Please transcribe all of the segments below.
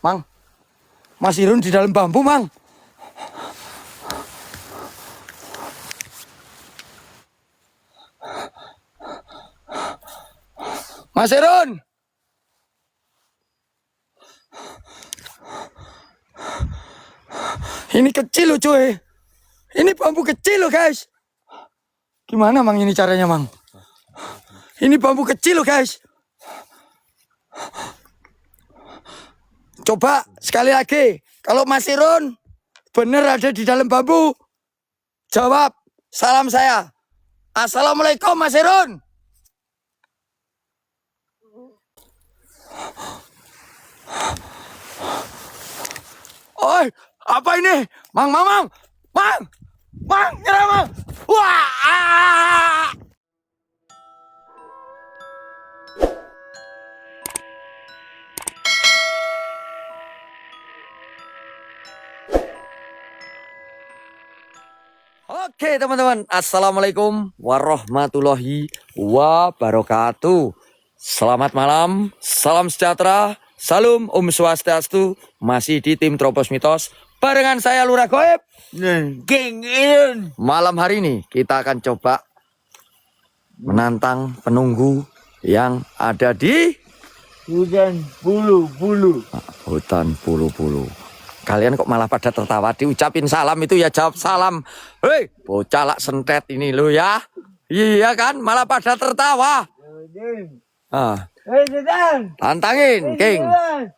Mang, Mas Irun di dalam bambu, Mang. Mas Irun. Ini kecil loh cuy. Ini bambu kecil loh guys. Gimana Mang ini caranya Mang? Ini bambu kecil loh guys. Coba sekali lagi. Kalau Mas Irun bener ada di dalam bambu, jawab salam saya. Assalamualaikum Mas Irun. Oi, apa ini? Mang, nyerah Mang. Wah! Oke teman-teman, assalamualaikum warahmatullahi wabarakatuh. Selamat malam, salam sejahtera, salam Om Swastiastu. Masih di tim Tropos Mitos barengan saya Lurah Goib. Malam hari ini kita akan coba menantang penunggu yang ada di hutan bulu-bulu. Hutan bulu-bulu. Kalian kok malah pada tertawa? Diucapin salam itu ya jawab salam. Hei, bocah lak sentet ini lo ya. Iya kan, malah pada tertawa. Tantangin, King.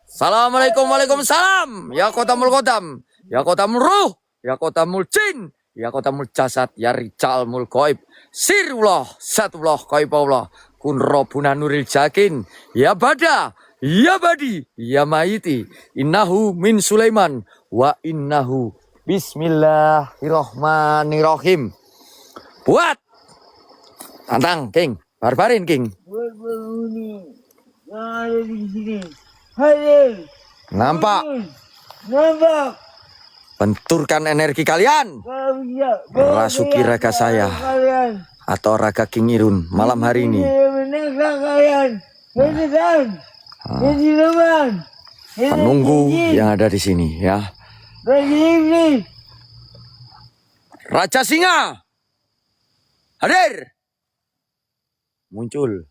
Assalamualaikum, waalaikumsalam. Ya kotamul kodam, ya kotamul ruh, ya kotamul jin, ya kotamul jasad, ya rijal mul goib. Sirullah, satullah, goibullah. Kun robuna nuril jakin, ya bada. Ya badi, ya maiti, innahu min Sulaiman, wa innahu bismillahirrohmanirrohim. Buat, tantang, King, barbarin, King. Buat penghuni yang ada di sini. Hadir. Nampak, Nampak. benturkan energi kalian. Kalau bisa, Rasuki raga saya, kalian. atau raga King Irun malam hari ini. Menangkap kalian. Hadirkan. Penunggu yang ada di sini ya. Raja Singa hadir. Muncul.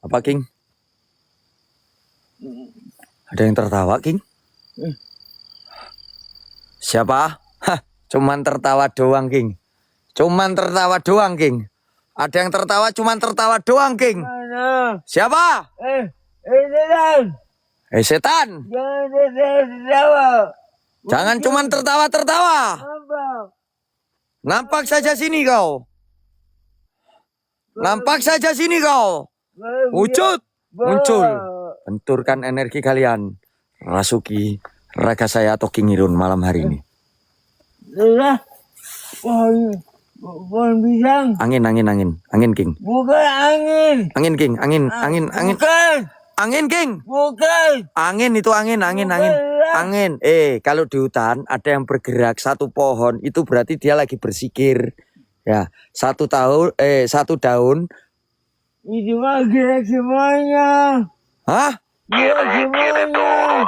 Apa King? Ada yang tertawa King? Siapa? Hah, cuman tertawa doang King. Cuman tertawa doang King. Ada yang tertawa, cuman tertawa doang, King. Mana? Siapa? Setan. Setan. Jangan tertawa. Jangan cuman tertawa-tertawa. Nampak. Nampak saja sini kau. Nampak saja sini kau. Wujud. Muncul. Benturkan energi kalian. Rasuki raga saya atau King Irun malam hari ini. Pohon pisang. Angin King. Bukan angin. Angin King, angin. Bukan. Angin King. Bukan. Angin itu angin. Kalau di hutan ada yang bergerak satu pohon itu berarti dia lagi bersikir. Ya, satu daun. Itu mah gerak semuanya. Hah? Gerak semuanya.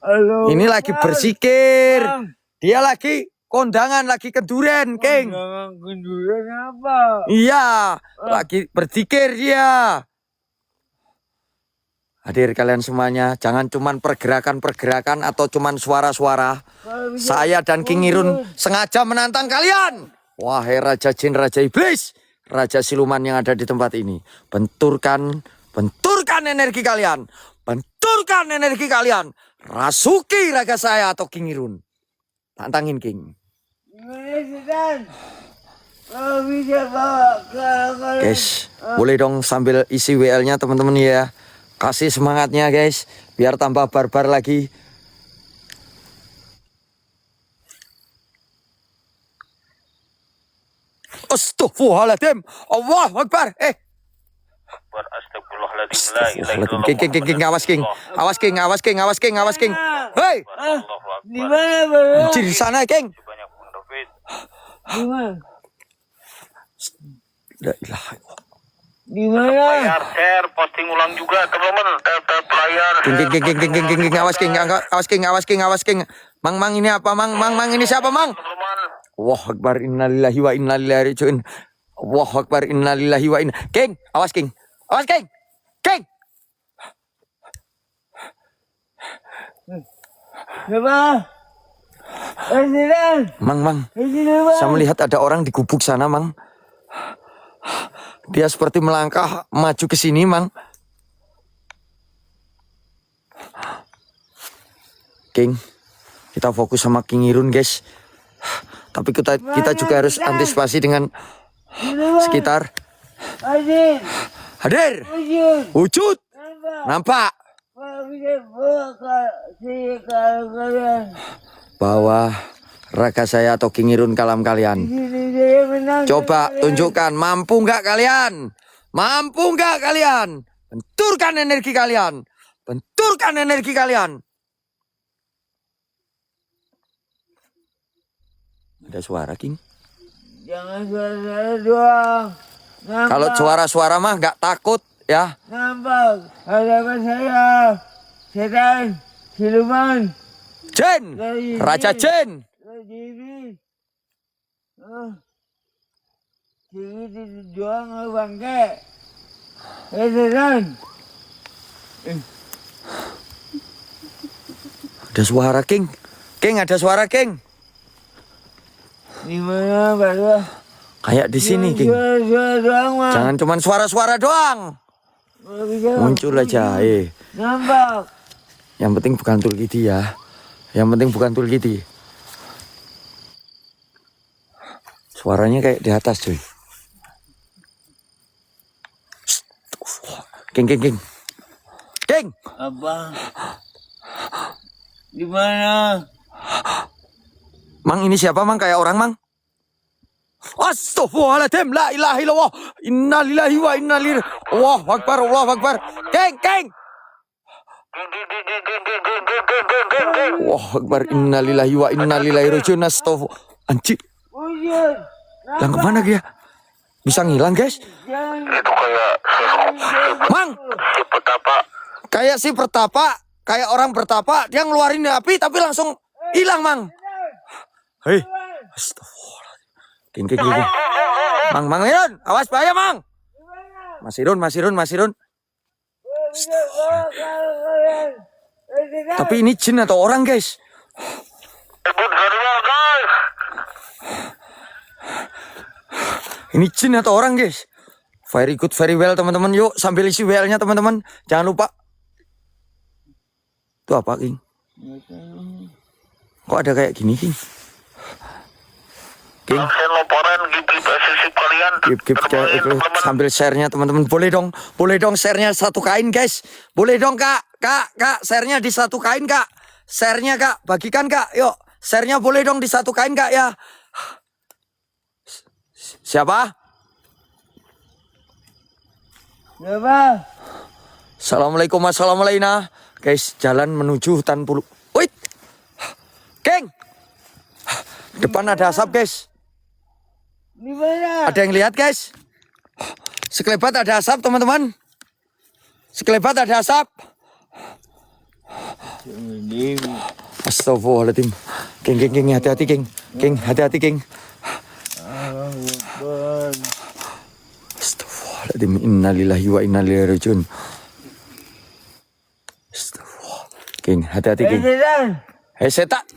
Halo. Ini lagi bersikir. Dia lagi kondangan, lagi kenduren, King. Kondangan kenduren apa? Iya, lagi berzikir dia. Hadir kalian semuanya, jangan cuman pergerakan atau cuman suara-suara. Saya dan King Irun sengaja menantang kalian. Wahai Raja Jin, Raja Iblis, Raja Siluman yang ada di tempat ini. Benturkan energi kalian. Benturkan energi kalian. Rasuki raga saya atau King Irun. Tantangin, King. Guys, boleh dong sambil isi WL-nya teman-teman ya. Kasih semangatnya guys, biar tambah barbar lagi. Astagfirullahaladzim. Allahu Akbar. Astagfirullahaladzim. King, awas King. Hei. Di mana bro? Di sana King. Di mana? La ilaha illallah. Di mana? Layar share, posting ulang juga teman-teman. Tap layar. King, awas king. Mang ini apa mang ini siapa mang? Teman-teman. Wah akbar innalillahi wa inna ilaihi rajiun. Wah akbar innalillahi wa inna. King, awas king. King. Siapa? Presiden. Mang. Presiden, Saya melihat ada orang di gubuk sana, Mang. Dia seperti melangkah maju ke sini, Mang. King, kita fokus sama King Irun, guys. Tapi kita juga harus antisipasi dengan sekitar. Hadir. Wujud. Nampak. Bawa raga saya atau King Irun kalam kalian. Coba tunjukkan, mampu nggak kalian? Benturkan energi kalian. Ada suara, King. Jangan suara doang. Kalau suara mah nggak takut ya. Nampak hadapan saya. Setan, siluman. Jin, Raja Jin. Jadi, jadi doang bangke. Setan. Ada suara, King. Ada suara, King. Di mana, Pak? Kayak di sini, King. Suara doang, Mas. Jangan cuman suara-suara doang. Muncul aja, Nampak. Yang penting bukan Tulkidi ya. Suaranya kayak di atas, cuy. King. Apa? Di mana? Mang ini siapa, Mang? Kayak orang, Mang. Astaghfirullahaladzim, la ilaha illallah, innalillahi wa inna ilaihi. Allahu akbar. King. Wah, akbar innalillahi wa inna ilaihi rajiun. Astaghfirullah. Anjir. Wujud. Lang kemana dia? Bisa ngilang, guys? Itu kayak Mang, si petapa. kayak si pertapa, kayak orang bertapa, dia ngeluarin api tapi langsung hilang, Mang. Hei. Astagfirullah. King. Mang Irun, awas bahaya, Mang. Mas Irun. Tapi ini jin atau orang, guys? Sebut garuda, guys. Ini jin atau orang, guys? Very good, very well, teman-teman. Yuk, sambil isi WL-nya, teman-teman. Jangan lupa. Itu apa, King? Kok ada kayak gini, King? Langsung laporan give SSC kalian. Sambil share-nya, teman-teman. Boleh dong share-nya satu kain, guys. Boleh dong, Kak, share-nya di satu kain, Kak. Share-nya, Kak, bagikan, Kak. Yuk, share-nya boleh dong di satu kain, Kak, ya. Siapa? Assalamualaikum, assalamualaikum. Guys, jalan menuju hutan puluh. Wait, King. Depan ada asap, guys. Di mana? Ada yang lihat, guys? Sekelebat ada asap, teman-teman. Astagfirullahaladzim. King, hati-hati, King. Hati-hati, King. Astagfirullahaladzim. Innalillahi wa inna ilaihi rajiun. Astagfirullah. King, hati-hati, King. Hei, setan.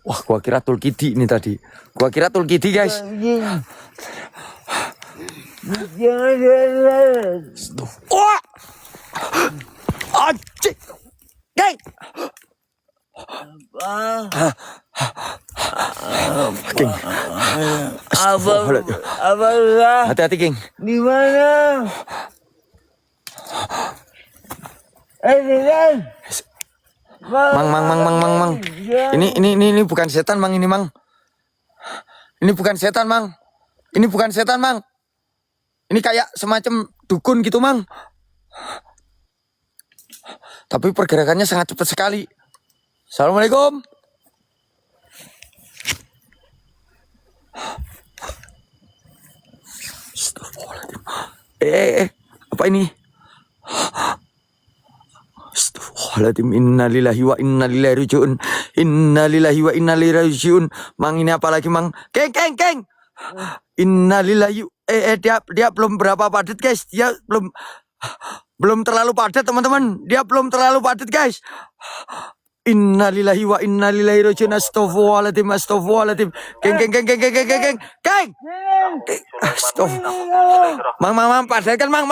Wah, gua kira Tulkidi ini tadi. Guys. Wah! Anjing. King. King. Hati-hati, King. Di mana? Mang. Ini bukan setan, Mang. Ini bukan setan, Mang. Ini kayak semacam dukun gitu, Mang. Tapi pergerakannya sangat cepat sekali. Assalamualaikum. Astagfirullahaladzim. Apa ini? Astagfirullahaladzim, innalillahi wa inna ilaihi rajiun. Innalillahi wa inna ilaihi rajiun. Mang, ini apa lagi, Mang? Keng. Innalillahi. Dia belum berapa padat, guys. Dia belum terlalu padat, teman-teman. Dia belum terlalu padat, guys. Innalillahi wa inna ilaihi rajiun. Astagfirullahaladzim. Keng. Astagfirullah. Mang, padatkan, Mang.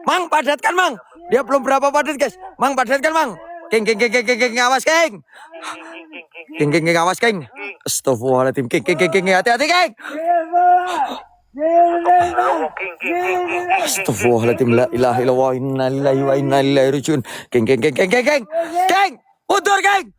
Mang, padatkan, Mang. Dia belum berapa padat, guys. Mang, padatkan, Mang. Keng, awas, Keng. Keng, awas, Keng. Astagfirullahaladzim. Keng, hati-hati, Keng. Astagfirullahaladzim. La ilaha illallah. Inna lillahi wa inna ilaihi rajiun. Keng. Mundur, Keng.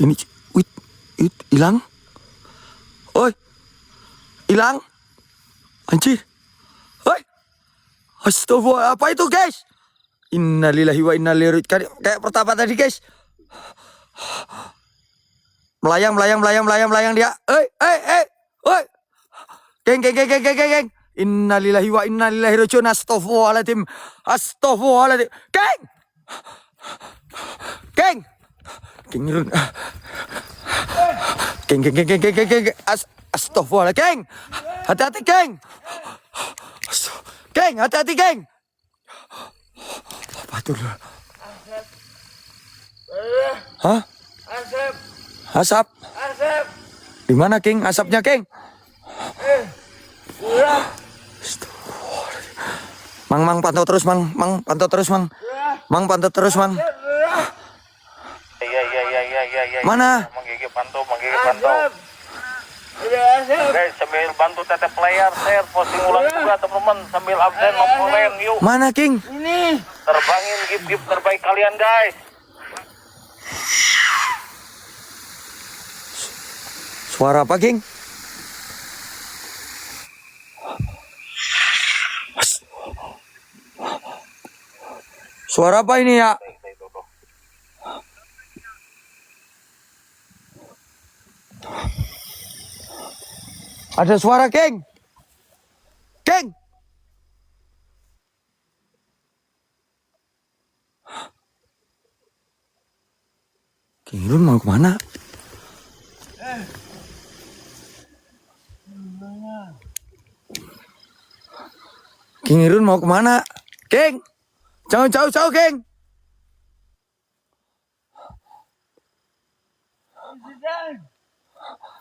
Ini hilang. Oi. Hilang. Anjir. Oi. Astagfirullah, apa itu, guys? Innalillahi wa inna ilaihi rajiun. Kayak pertama tadi, guys. Melayang dia. Oi. Geng. Innalillahi wa inna ilaihi rajiun. Astagfirullahaladzim. Geng. Kengirun. Geng. Astagfirullah, Geng. Hati-hati, Geng. Geng, hati-hati, Geng. Apa itu? Hah? Asap. Di mana, Geng? Asapnya, Geng? Mang, pantau terus, Mang. Pantau terus, Mang. Iya. Mana? Mang Gigi pantau. Guys, sambil bantu teteh player, share, posting ulang juga, teman-teman. Sambil absen, ngomongin, yuk. Mana, King? Ini. Terbangin gift terbaik kalian, guys. Suara apa, King? Suara apa ini, ya? Ada suara, King. King. King Irun mau kemana? King Irun mau kemana? King. Jangan jauh-jauh, King.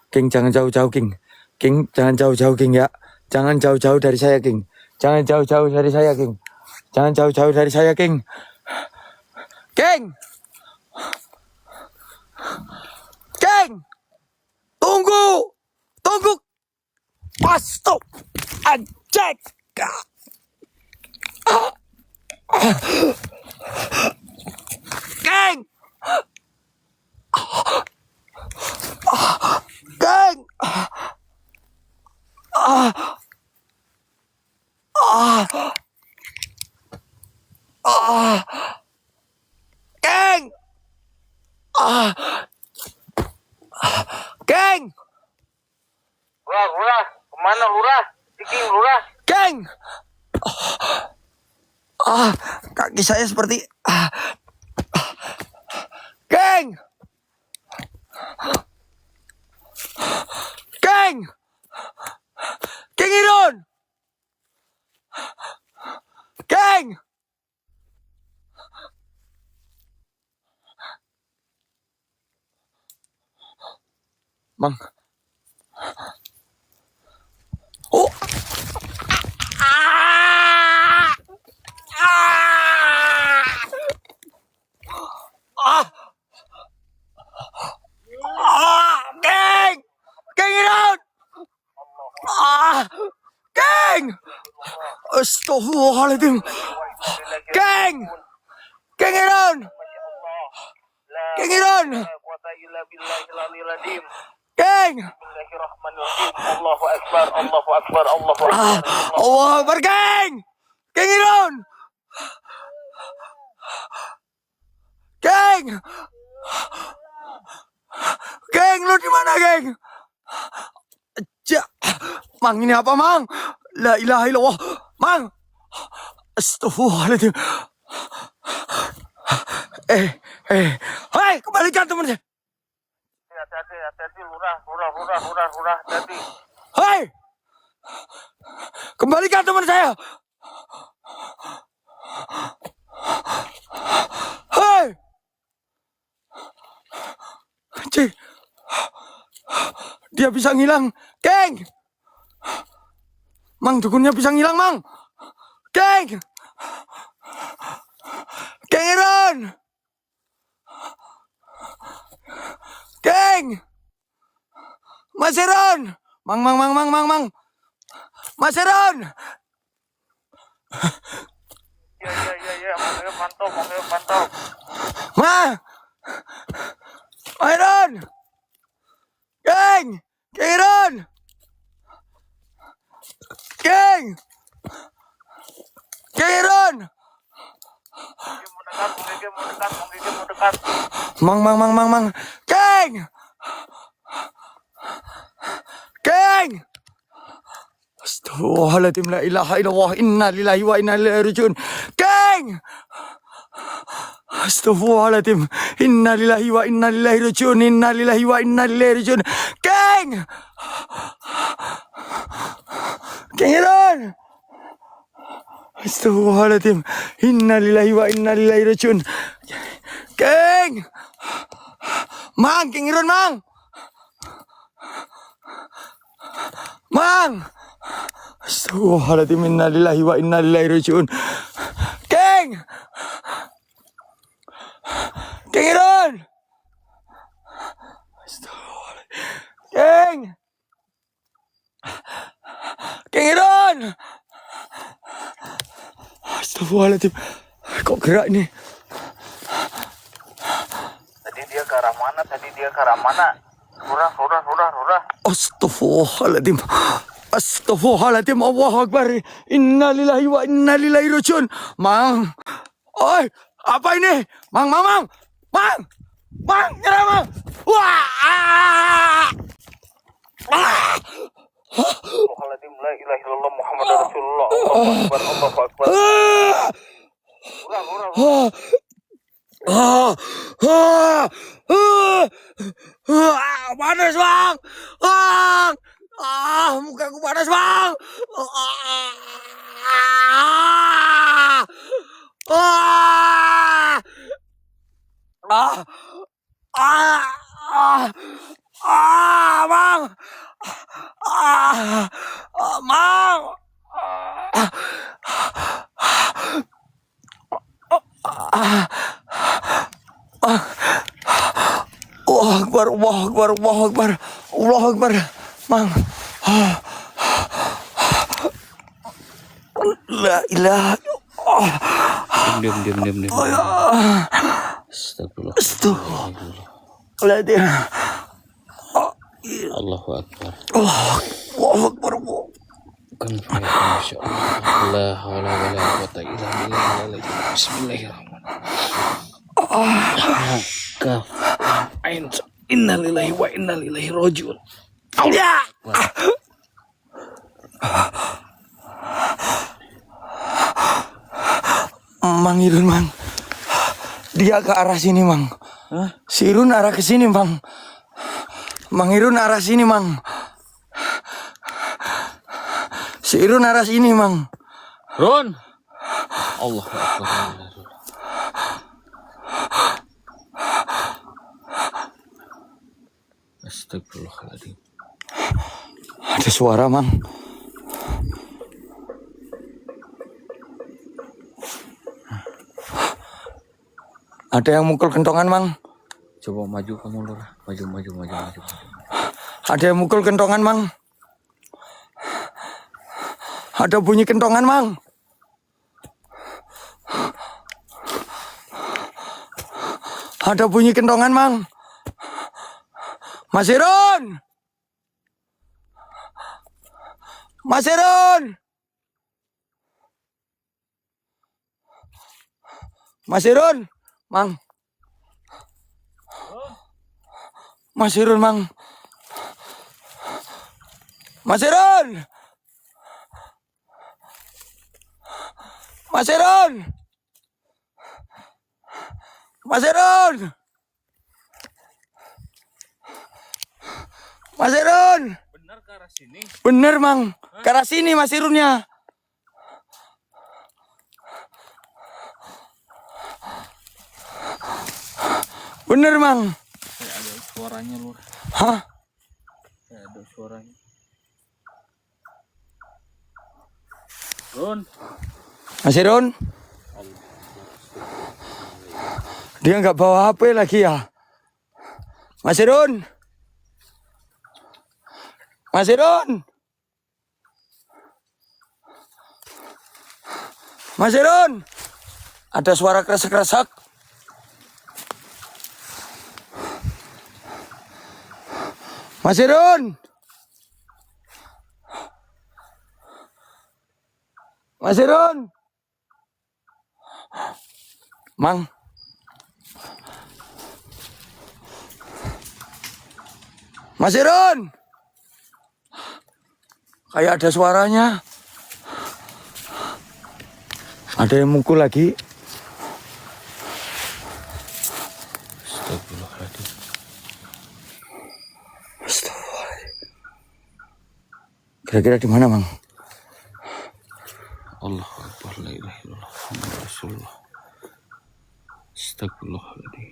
King, jangan jauh-jauh, King. King, jangan jauh-jauh, King, ya. Jangan jauh-jauh dari saya, King. Jangan jauh-jauh dari saya, King. Jangan jauh-jauh dari saya, King. King! King! Tunggu! Stop! Anjek! King! King! King! King! Lurah, kemana lurah? King, lurah. King! Kaki saya seperti... King! King! King Irun! King! Mang. Oh! King! King Irun! King! Astagfirullahaladzim. King! King Irun! King Irun! Geng. Bismillahirrahmanirrahim. Allahu Akbar, Allahu Akbar, Allahu Akbar. Allah Akbar, geng. Geng Irun. Geng. Geng, lu di mana, geng? Mang, ini apa, Mang? La ilaha illallah. Mang. Astagfirullahaladzim. Hei, kembalikan teman saya. Hati-hati, lurah, hati-hati. Hei, kembalikan teman saya. Hei, cik, dia bisa ngilang, geng. Mang, dukunnya bisa ngilang, Mang. Geng. Geng Irun. Geng. Mas Irun. Mang. Mas Irun. Ya, mantap. Mang. Mas Irun. Geng. Geng Irun. Geng. Geng Irun. Mau dekat. Mang. Geng. Geng. Astagfirullahaladzim, la ilaha illallah, inna lillahi wa inna ilaihi rajiun. Geng. Astagfirullahaladzim, inna lillahi wa inna ilaihi rajiun, inna lillahi wa inna ilaihi rajiun. Geng. Geng Irun. Astagfirullahaladzim, inna lillahi wa inna ilaihi rajiun. Geng. Mang, Geng Irun, Mang. Mang. Astagfirullahaladzim, inna lillahi wa inna ilaihi rajiun. Geng. Geng Irun. Astagfirullahaladzim. Geng. Geng Irun. Astagfirullahaladzim. Kok gerak ini? Tadi dia ke arah mana? Lurah. Astagfirullahaladzim. Astagfirullahaladzim. Allahu Akbar. Inna lillahi wa inna ilaihi rajiun. Mang. Oi, apa ini? Mang. Mang, nyerah, Mang. Wah! Astagfirullahaladzim, la ilaha illallah Muhammadar Rasulullah. Allahu Akbar. Panas, Bang. Mukaku panas, Bang. Bang. Mang. Allahu Akbar. Mang. La ilaha. Diam. Astagfirullah. Astagfirullahaladzim. Allahu Akbar. Allahu Akbar. Kan insyaallah. La haula wala quwata illa billah. Bismillahirrahmanirrahim. Kaf. Ain. Innalillahi wa inna ilaihi rajiun. Ya. Mang Irun, Mang. Dia ke arah sini, Mang. Si Irun arah ke sini, Mang. Mang Irun arah sini, Mang. Si Irun arah sini, Mang. Run. Allahu Akbar. Astagfirullahaladzim. Ada suara, Mang. Ada yang mukul kentongan, Mang. Coba maju kamu, Lurah. Maju. Ada yang mukul kentongan, Mang. Ada bunyi kentongan, Mang. Ada bunyi kentongan, Mang. Mas Irun. Mas Irun. Mas Irun. Mang. Mas Irun, Mang. Mas Irun. Mas Irun. Mas Irun. Mas Irun. Benar ke arah sini. Bener, Mang. Ke arah sini Mas Irunnya. Bener, Mang. Kayak ada suaranya lu. Hah? Kayak ada suaranya. Run. Mas Irun? Dia nggak bawa HP lagi ya? Mas Irun? Mas Irun? Mas Irun? Ada suara kresek-kresek. Mas Irun? Mas Irun? Mang? Mas Irun? Kayak ada suaranya. Ada yang mukul lagi. Astagfirullahaladzim. Astagfirullahaladzim. Kira-kira di mana, Mang? Allahu Akbar, la ilaha illallah, Muhammadur Rasulullah. Astagfirullahaladzim.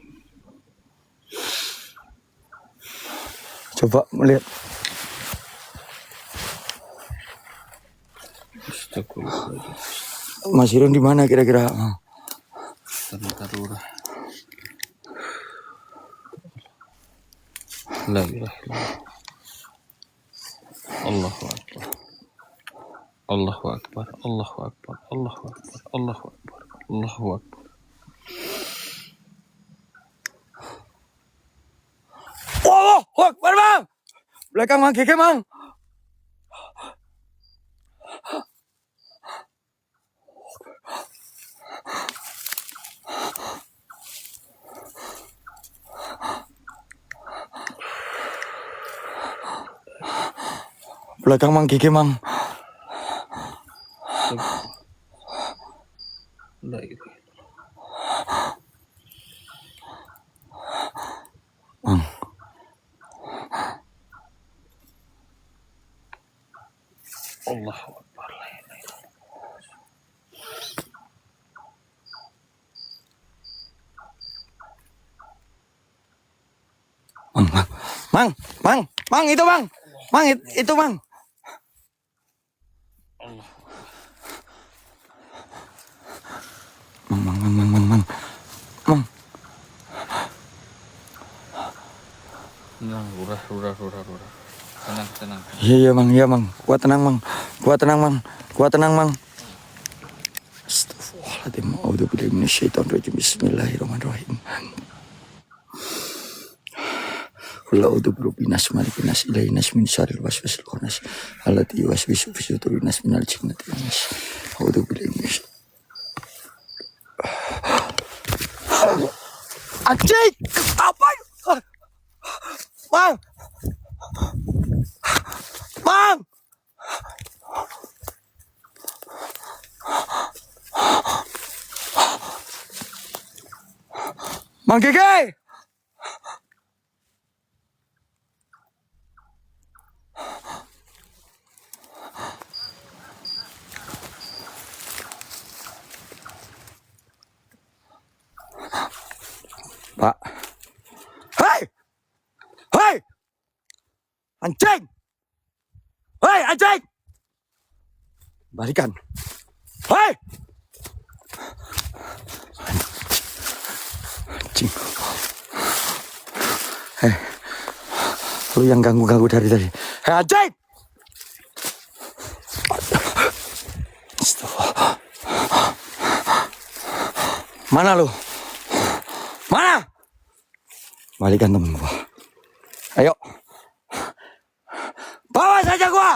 Coba melihat. Astagfirullahaladzim. Mas Irun di mana kira-kira? Sebentar lurah. La ilaha illallah. Allahu Akbar. Allahu Akbar. Allahu Akbar. Allahu Akbar. Allahu Akbar. Allahu Akbar. Oh, Akbar, Mang. Belakang Mang Keke, Mang. Belakang Mang Keke, Mang. La ilaha illallah. Mang. Allahu Akbar. La ilaha illallah. Mang, itu Mang. Mang, itu Mang. Allah. Mang. Tenang, lurah. Tenang. Iya, Mang. Kuat tenang, Mang. Astagfirullahaladzim. A'udzubillahi minasyaitonirrajim. Bismillahirrahmanirrahim. Qul a'udzu birabbil nas, malikin nas, ilahin nas, min syarril waswasil khannas, allati yuwaswisu fi sudurin nas minal jinnati wan nas. A'udzubillahi minasy. Anjing, apa? Mang. Mang Keke. Pak. Hei! Anjing! Hei, anjing! Balikan. Hei! Anjing. Lu yang ganggu-ganggu dari tadi. Hei, anjing! Astagfirullah. Mana lu? Mana? Balikan temen gua. Ayo. Bawa saja gua.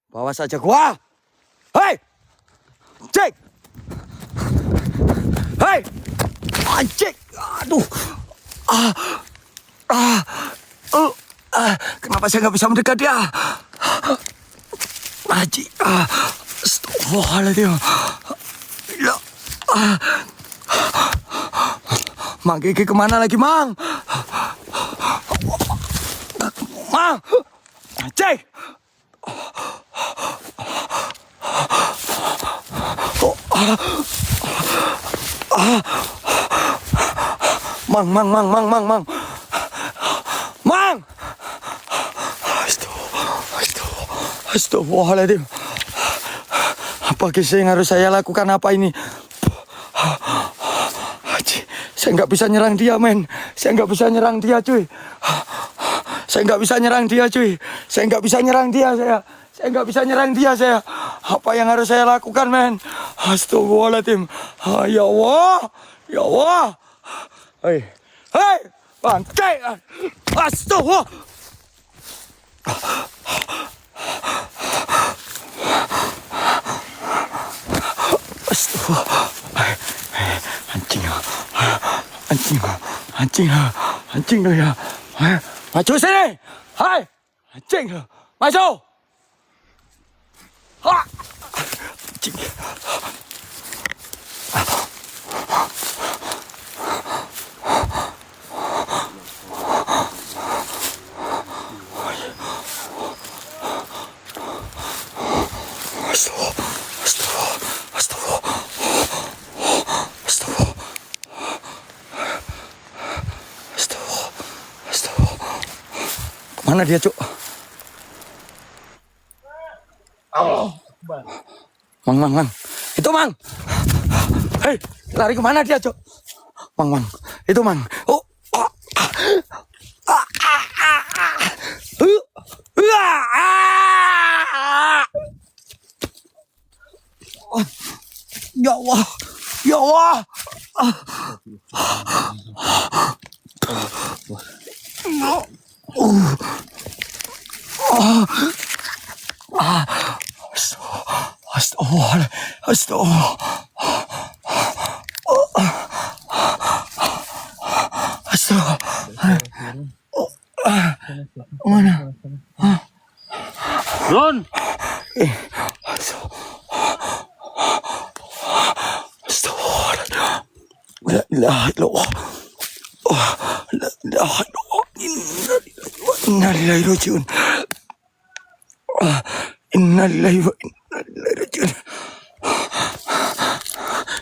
Bawa saja gua. Hei! Cek! Hei! Anjing! Aduh! Kenapa saya nggak bisa mendekat dia? Anjing! Astagfirullahaladzim. Ya. Mang Kiki kemana lagi, Mang? Mang! Cek! Mang. Mang! Astagfirullahaladzim. Apa yang harus saya lakukan apa ini? Saya nggak bisa nyerang dia, men. Saya nggak bisa nyerang dia, cuy. Saya nggak bisa nyerang dia, cuy. Saya nggak bisa nyerang dia, saya nggak bisa nyerang dia, saya. Apa yang harus saya lakukan, men? Astagfirullahaladzim. Ya Allah. Ya Allah. Hei. Bangke. Astagfirullah. Anjing lo ya. Maju sini. Hai. Anjing lo. Maju. Ha. Anjing. Mana dia, Cuk? Mang. Itu, Mang. Hei, lari kemana dia, Cuk? Mang. Itu, Mang. Oh. Ya Allah. Ya Allah. Astagfirullah. Mana? Ron! Astagfirullah. La ilaha illallah. La ilaha illallah. Inna lillahi rajiun. Inna lillahi wa inna ilaihi rajiun.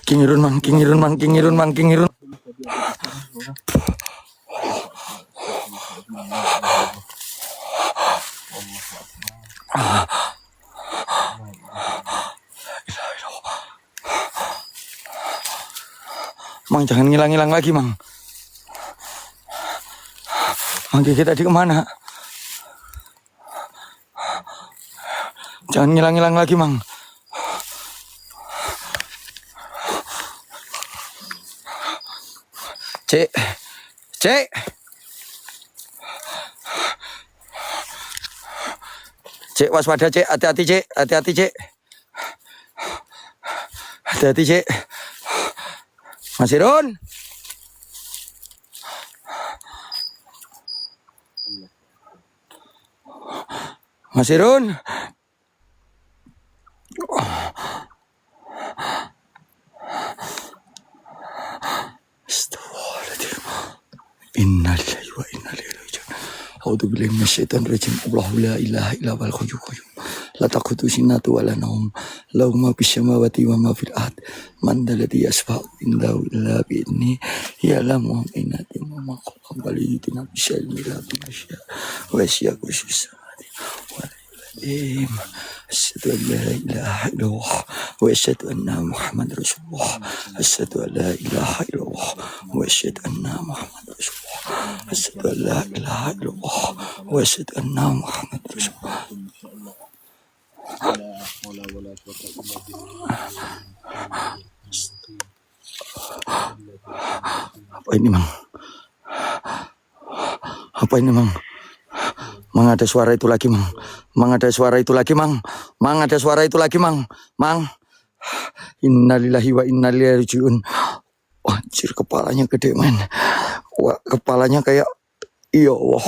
Kingirun mang. Mang, jangan ngilang-ngilang lagi, Mang. Mang Kiki tadi kemana? Jangan ngilang-ngilang lagi, Mang. Cek. Cek, waspada, Cek. Hati-hati, Cek. Hati-hati, Cek. Mas Irun. Astagfirullahaladzim. Innalillahi wa inna ilaihi raji'un. A'udzu billahi minasyaitonir rajim. Allahu la ilaha illa huwal hayyul qayyum. La taqutu sinatu wa la naum. Lahu ma fis samawati wa ma fil ard. Man dalladhi yashfa'u indahu illa bi idzni. Ya'lamu ma baina aydihim wa ma khalfahum wa la yuhituna bi shay'in min ilmihi illa wa yasi'a kursiyuhu samawati wal ardi. Asyhadu an la ilaha illallah wa asyhadu anna Muhammadar Rasulullah. Asyhadu an la ilaha illallah wa asyhadu anna Muhammadar Rasulullah. Asyhadu an la ilaha illallah wa asyhadu anna Muhammadar Rasulullah. Apa ini, Mang? Mang ada suara itu lagi, Mang. Mang ada suara itu lagi, Mang. Mang ada suara itu lagi, Mang. Mang. Innalillahi wa inna ilaihi rajiun. Anjir, kepalanya gede, men. Wah, kepalanya kayak iya Allah.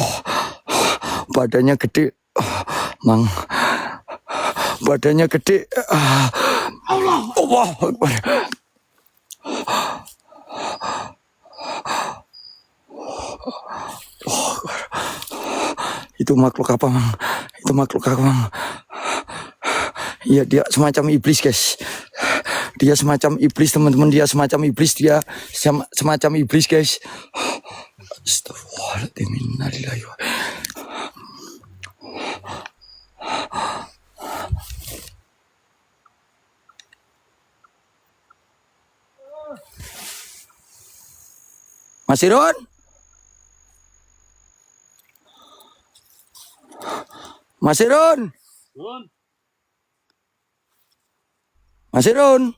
Badannya gede. Mang. Badannya gede. Allah. Allah Akbar. Itu makhluk apa, Mang? Itu makhluk apa, Mang? Iya, dia semacam iblis, guys. Dia semacam iblis, teman-teman. Dia semacam iblis. Dia semacam iblis, guys. Astagfirullahaladzim. Innalillahi wa- Mas Irun? Mas Irun? Mas Irun?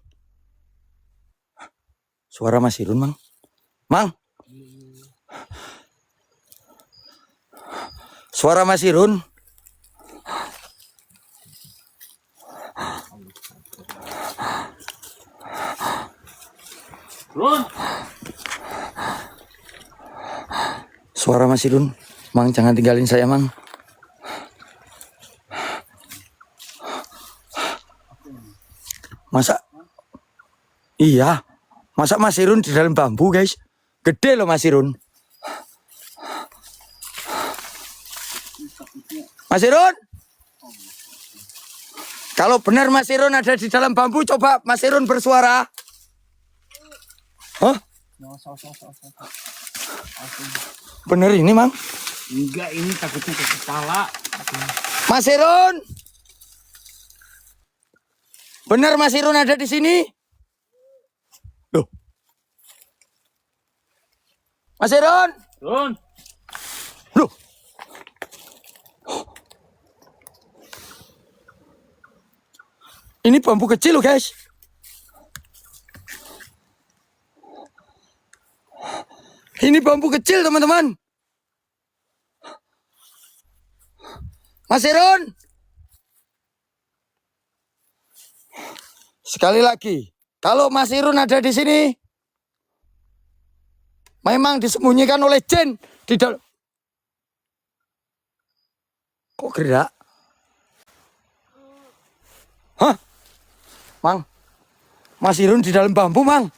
Suara Mas Irun, Mang. Mang? Suara Mas Irun? Suara Mas Irun. Mang, jangan tinggalin saya, Mang. Masa? Iya. Masa Mas Irun di dalam bambu, guys? Gede loh Mas Irun. Mas Irun? Kalau benar Mas Irun ada di dalam bambu, coba Mas Irun bersuara. Hah? Bener ini, Mang? Enggak, ini takutnya ke kepala. Mas Irun? Benar Mas Irun ada di sini? Loh. Mas Irun? Turun. Loh. Ini bambu kecil loh, guys. Ini bambu kecil, teman-teman. Mas Irun? Sekali lagi, kalau Mas Irun ada di sini, memang disembunyikan oleh jin di dalam. Kok gerak? Hah? Mang, Mas Irun di dalam bambu, Mang.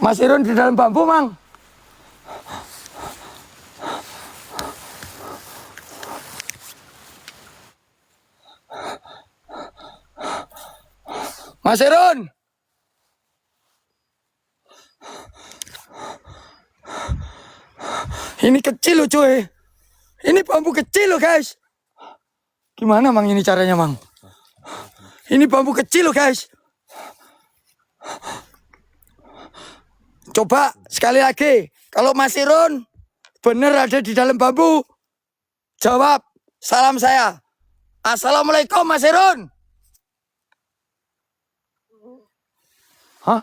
Mas Irun di dalam bambu, Mang. Mas Irun. Ini kecil loh, cuy. Ini bambu kecil loh, guys. Gimana, Mang, ini caranya, Mang? Ini bambu kecil loh, guys. Coba sekali lagi. Kalau Mas Irun benar ada di dalam bambu, jawab salam saya. Assalamualaikum, Mas Irun. Hah?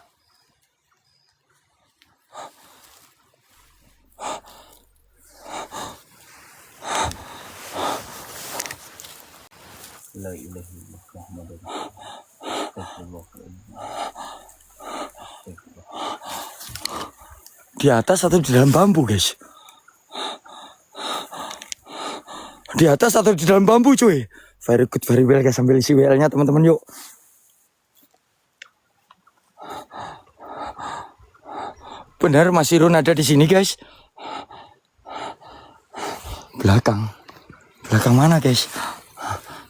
La ilaha illallah Muhammadur Di atas atau di dalam bambu, guys? Di atas atau di dalam bambu, cuy? Very good, very well, guys. Sambil isi WL-nya, teman-teman, yuk. Benar Mas Irun ada di sini, guys. Belakang. Belakang mana, guys?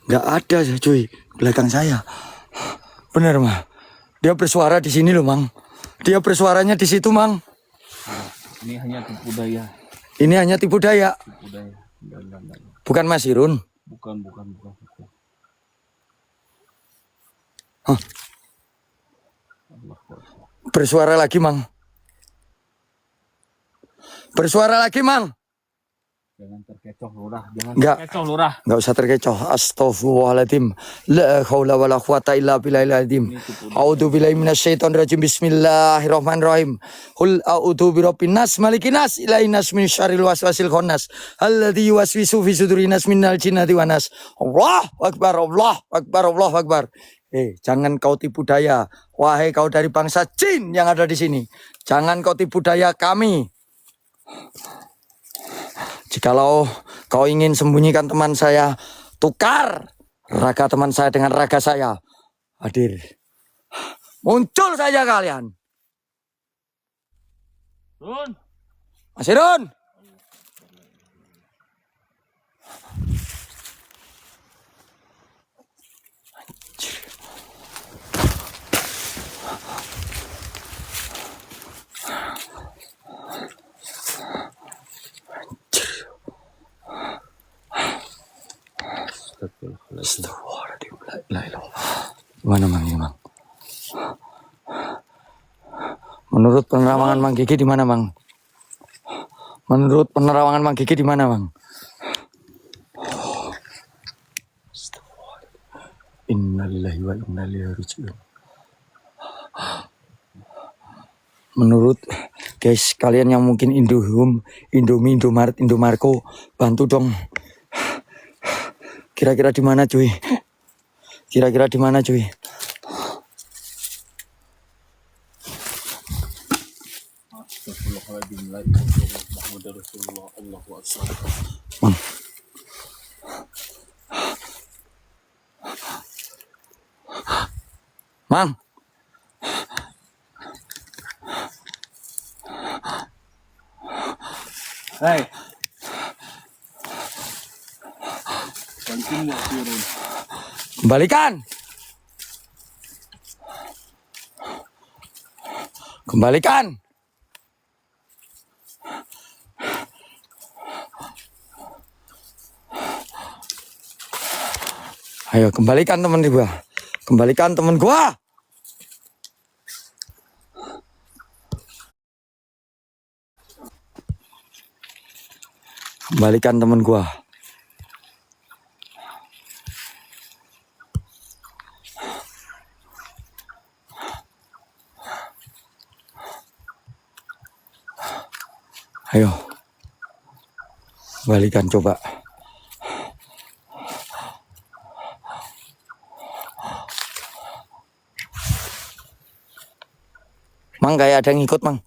Nggak ada, cuy. Belakang saya. Benar, Mah. Dia bersuara di sini loh, Mang. Dia bersuaranya di situ, Mang. Ini hanya tipu daya. Ini hanya tipu daya. Tipu daya. Enggak. Bukan Mas Irun. Bukan. Hah? Bersuara lagi, Mang. Bersuara lagi, Mang. Jangan terkecoh lurah, jangan Enggak. terkecoh lurah. Enggak usah terkecoh. Astaghfirullahaladzim. La haula wala quwata illa billahil azim. A'udzu billahi minasyaitonir rajim. Bismillahirrahmanirrahim. Qul a'udzu birabbin nas, malikin nas, ilahin nas min syarril waswasil khannas. Alladzi yuwaswisu fi sudurin nas minal jinnati wan nas. Allahu akbar, Allahu akbar, Allahu akbar. Jangan kau tipu daya, wahai kau dari bangsa jin yang ada di sini. Jangan kau tipu daya kami. Jikalau kau ingin sembunyikan teman saya, tukar raga teman saya dengan raga saya. Hadir. Muncul saja kalian. Run. Mas Irun. Astagfirullahaladzim. La ilaha. Gimana Mang ini, Mang? Menurut penerawangan Mang Gigi di mana, Mang? Menurut penerawangan Mang Gigi di mana, Mang? Innalillahi wa inna ilaihi raji'un. Menurut guys, kalian yang mungkin Indohome, Indomie, Indomaret, Indomarko, bantu dong. Kira-kira di mana, cuy? Kira-kira di mana, cuy? Astagfirullahaladzim. La ilaha illallah Muhammadur Rasulullah. Allahu akbar. Mang. Mang. Hei. Balikin nggak turun? Kembalikan. Kembalikan. Ayo kembalikan teman gua. Kembalikan teman gua. Kembalikan teman gua. Ayo. Kembalikan coba. Mang, kayak ada yang ikut, Mang.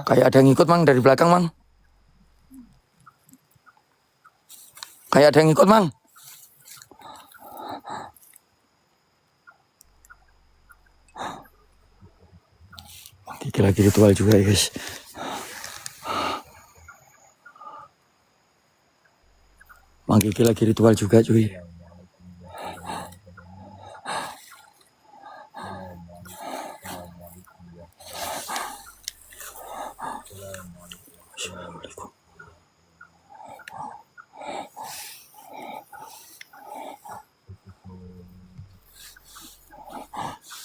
Kayak ada yang ikut, Mang, dari belakang, Mang. Kayak ada yang ikut, Mang. Gigi lagi ritual juga ya, guys. Mang Gigi lagi ritual juga, cuy.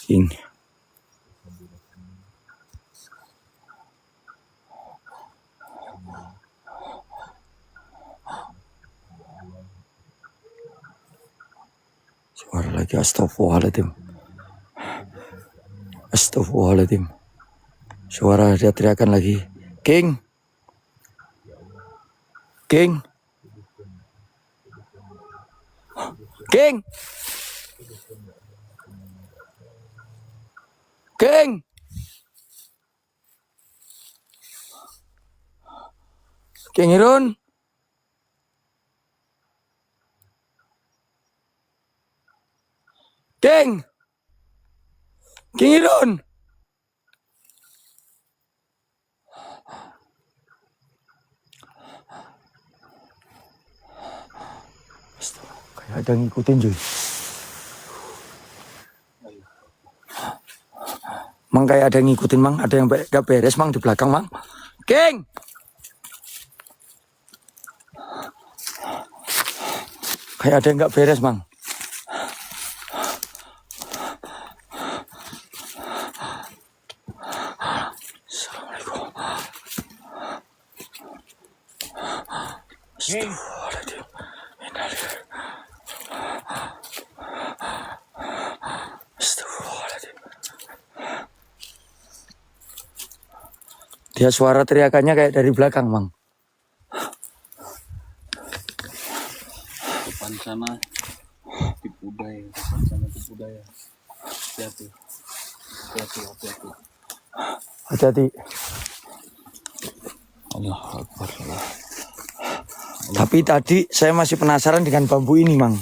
King. Suara lagi, astagfirullahaladzim. Astagfirullahaladzim. Suara dia teriakan lagi. King. King. King. King. King Irun. King. King Irun. Kayak ada yang ngikutin, cuy. Mang, kayak ada yang ngikutin, Mang. Ada yang gak beres, Mang, di belakang, Mang. King. Kayak ada yang gak beres, Mang. Astagfirullahaladzim. Astagfirullahaladzim. Dia suara teriakannya kayak dari belakang, Mang. Depan sana tipu daya, depan sana tipu daya. Hati-hati. Hati-hati. Hati-hati. Allah Akbar. Tapi tadi saya masih penasaran dengan bambu ini, Mang.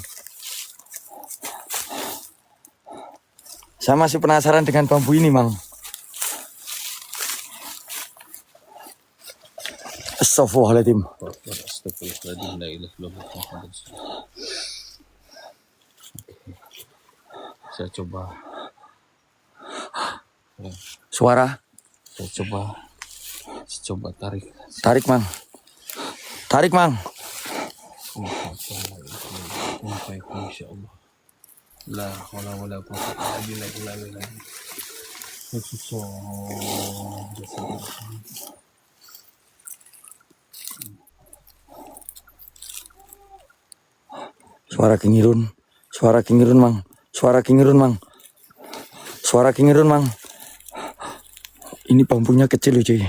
Saya masih penasaran dengan bambu ini, Mang. Astagfirullahaladzim. Astagfirullahaladzim. La ilaha illallah Muhammadur Rasulullah. Saya coba tarik. Tarik, Mang. Tarik, Mang. Insyaallah. La haula wala quwwata illa billah. Suara kingirun, Mang. Suara kingirun, Mang. Ini bambunya kecil, cuy.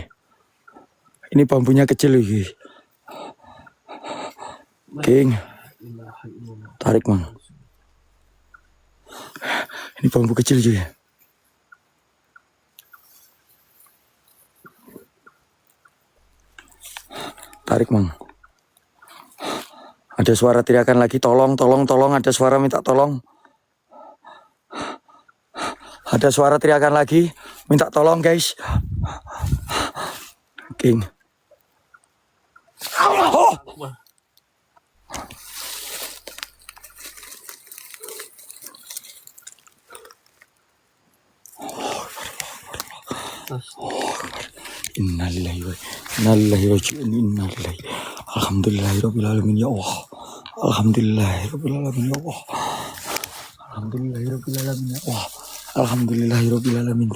King. Tarik, Mang. Ini bambu kecil, cuy. Tarik, Mang. Ada suara teriakan lagi, tolong, ada suara minta tolong. Ada suara teriakan lagi, minta tolong, guys. King. Oh! Innalillahi wa inna ilaihi raji'un. Innalillahi. Alhamdulillahirabbil alamin ya Allah. Alhamdulillahirabbil alamin ya Allah. Alhamdulillahirabbil alamin ya Allah. Alhamdulillahirabbil alamin.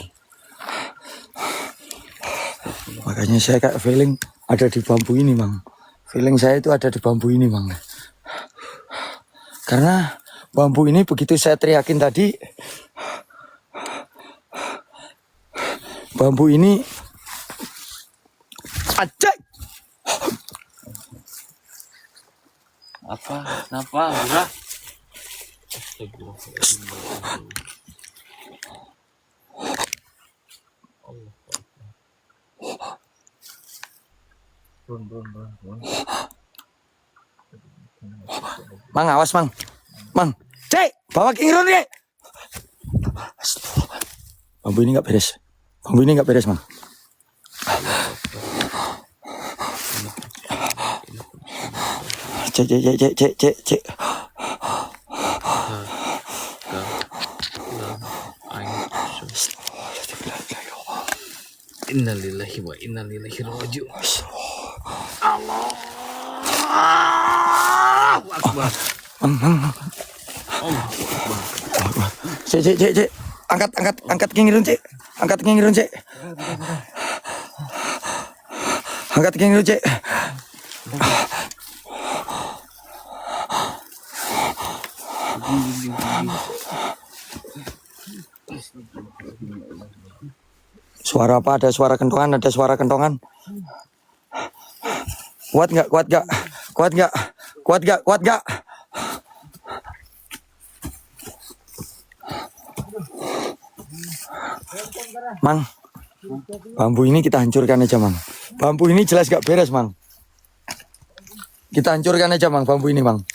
Makanya saya kayak feeling ada di bambu ini, Mang. Feeling saya itu ada di bambu ini, Mang. Karena bambu ini begitu saya teriakin tadi, bambu ini acak. Kenapa, Lurah? Mang, awas, Mang. Mang, cek, bawa kingirun ya. Bambu ini nggak beres. Mang. Cek. Innalillahi wa inna ilaihi raji'un. Allahu Akbar. Cek. Angkat kingirun, cek. Angkat kingirun, cek. Suara apa? Ada suara kentongan. Kuat nggak? Mang, bambu ini kita hancurkan aja, Mang. Bambu ini jelas gak beres, Mang. Kita hancurkan aja, Mang, bambu ini, Mang.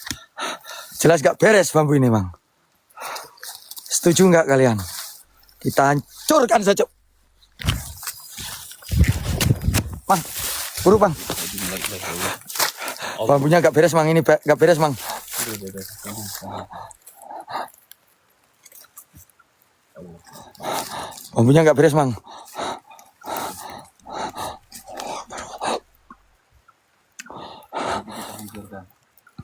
Jelas gak beres bambu ini, Mang. Setuju nggak kalian? Kita hancurkan saja. Mang, buru, Bang. Bambunya gak beres, Mang. Ini gak beres, Mang. Bambunya gak beres, Mang.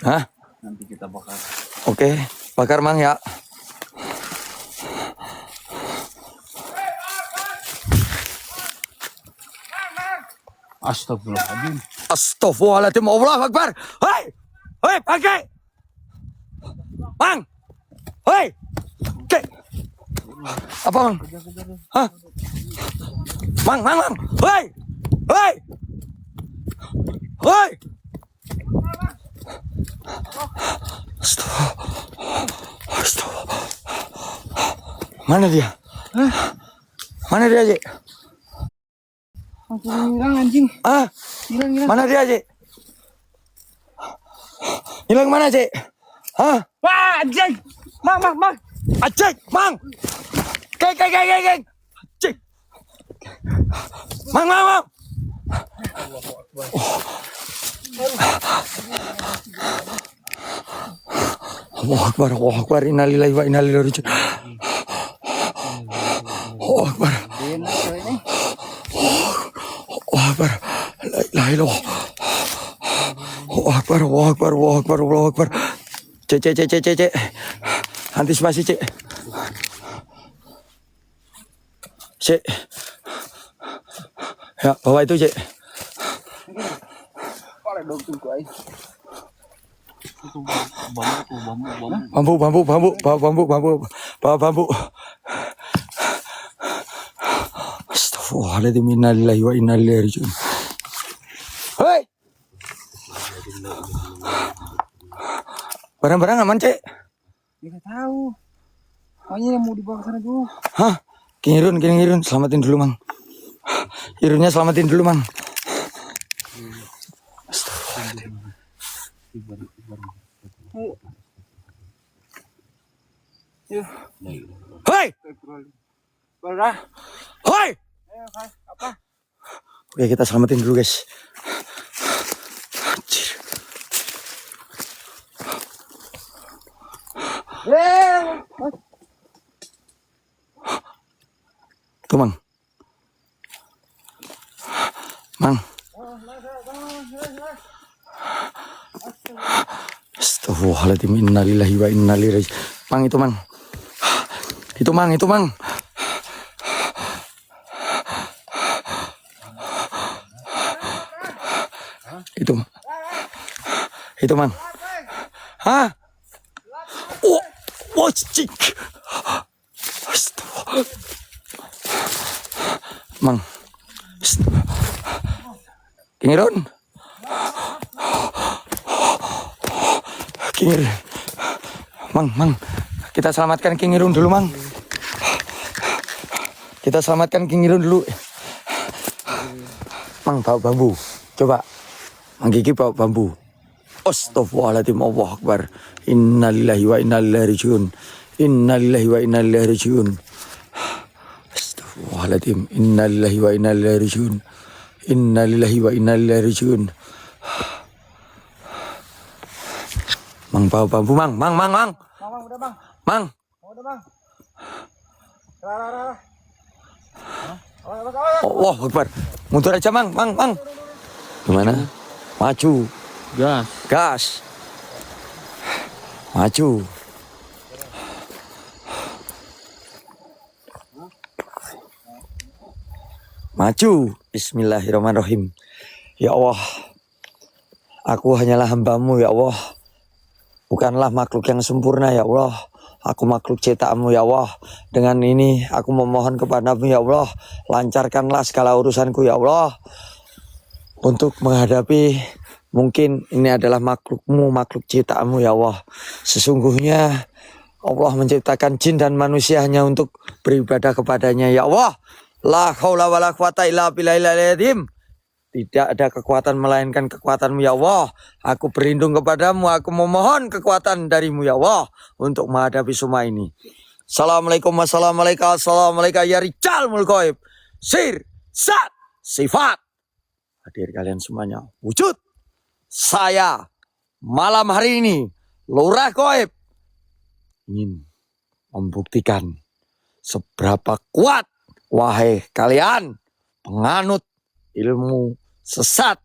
Hah? Nanti kita bakar. Oke, bakar, Mang, ya. Astagfirullahaladzim. Astagfirullahaladzim. Allahu Akbar. Hai. Hei, bangke. Mang. Hei. Oke. Apa, Mang? Hah? Mang. Hei. Hei. Hei. Astaga. Mana dia? Mana dia, Cik? Hilang anjing. Ah, Hilang. mana dia, Cik? Hilang mana, Cik? Hah? Wah, anjing. Mang. Acik, Mang. Geng. Acik. Mang. Allahu Akbar, innalillahi wa inna ilaihi raji'un. Allahu Akbar. Allahu Akbar. La ilaha illallah. Allahu Akbar. Cek. Antisipasi, Cek. Cek. Ya, bawa itu, Cek. Bambu. Bawa bambu. Astagfirullahaladzim, innalillahi wa inna ilaihi raji'un. Hei. Barang-barang aman, Cek? Nggak tahu. Pokoknya yang mau dibawa ke sana dulu. Hah? King Irun, selamatin dulu, Mang. Irunnya selamatin dulu, Mang. Astagfirullahaladzim. Hei! Barah. Hei! Apa? Oke, kita selamatin dulu, guys. Anjir. Tuh, Mang. Astagfirullahaladzim, innalillahi wa inna ilaihi raji'un. Mang, itu, Mang. Itu, Mang. Itu, Mang. Hah? Oh, cik. Astagfirullah. Mang. King Irun. Mang. Kita selamatkan King Irun dulu, Mang. Mang, bawa bambu. Coba. Mang Kiki bawa bambu. Astagfirullahaladzim, Allahu Akbar. Innalillahi wa inna ilaihi raji'un. Astagfirullahaladzim. Innalillahi wa inna ilaihi raji'un. Mang, bawa bambu, Mang. Mang, udah, Bang. Mang. Udah, Bang. Rah. Allahu Akbar. Mundur aja, Mang. Gimana? Maju. Gas. Maju. Bismillahirrahmanirrahim. Ya Allah, aku hanyalah hamba-Mu, ya Allah. Bukanlah makhluk yang sempurna, ya Allah. Aku makhluk ciptaan-Mu, ya Allah. Dengan ini aku memohon kepada-Mu, ya Allah. Lancarkanlah segala urusanku, ya Allah. Untuk menghadapi, mungkin ini adalah makhluk-Mu, makhluk ciptaan-Mu, ya Allah. Sesungguhnya Allah menciptakan jin dan manusia hanya untuk beribadah kepadanya, ya Allah. La haula wala quwata illa billahil azim. Tidak ada kekuatan melainkan kekuatan-Mu, ya Allah. Aku berlindung kepada-Mu, aku memohon kekuatan dari-Mu, ya Allah, untuk menghadapi semua ini. Assalamualaikum ya rijal mulkoib. Sir, sat, sifat. Hadir kalian semuanya. Wujud. Saya malam hari ini, Lurah Goib, ingin membuktikan seberapa kuat, wahai kalian penganut ilmu sesat,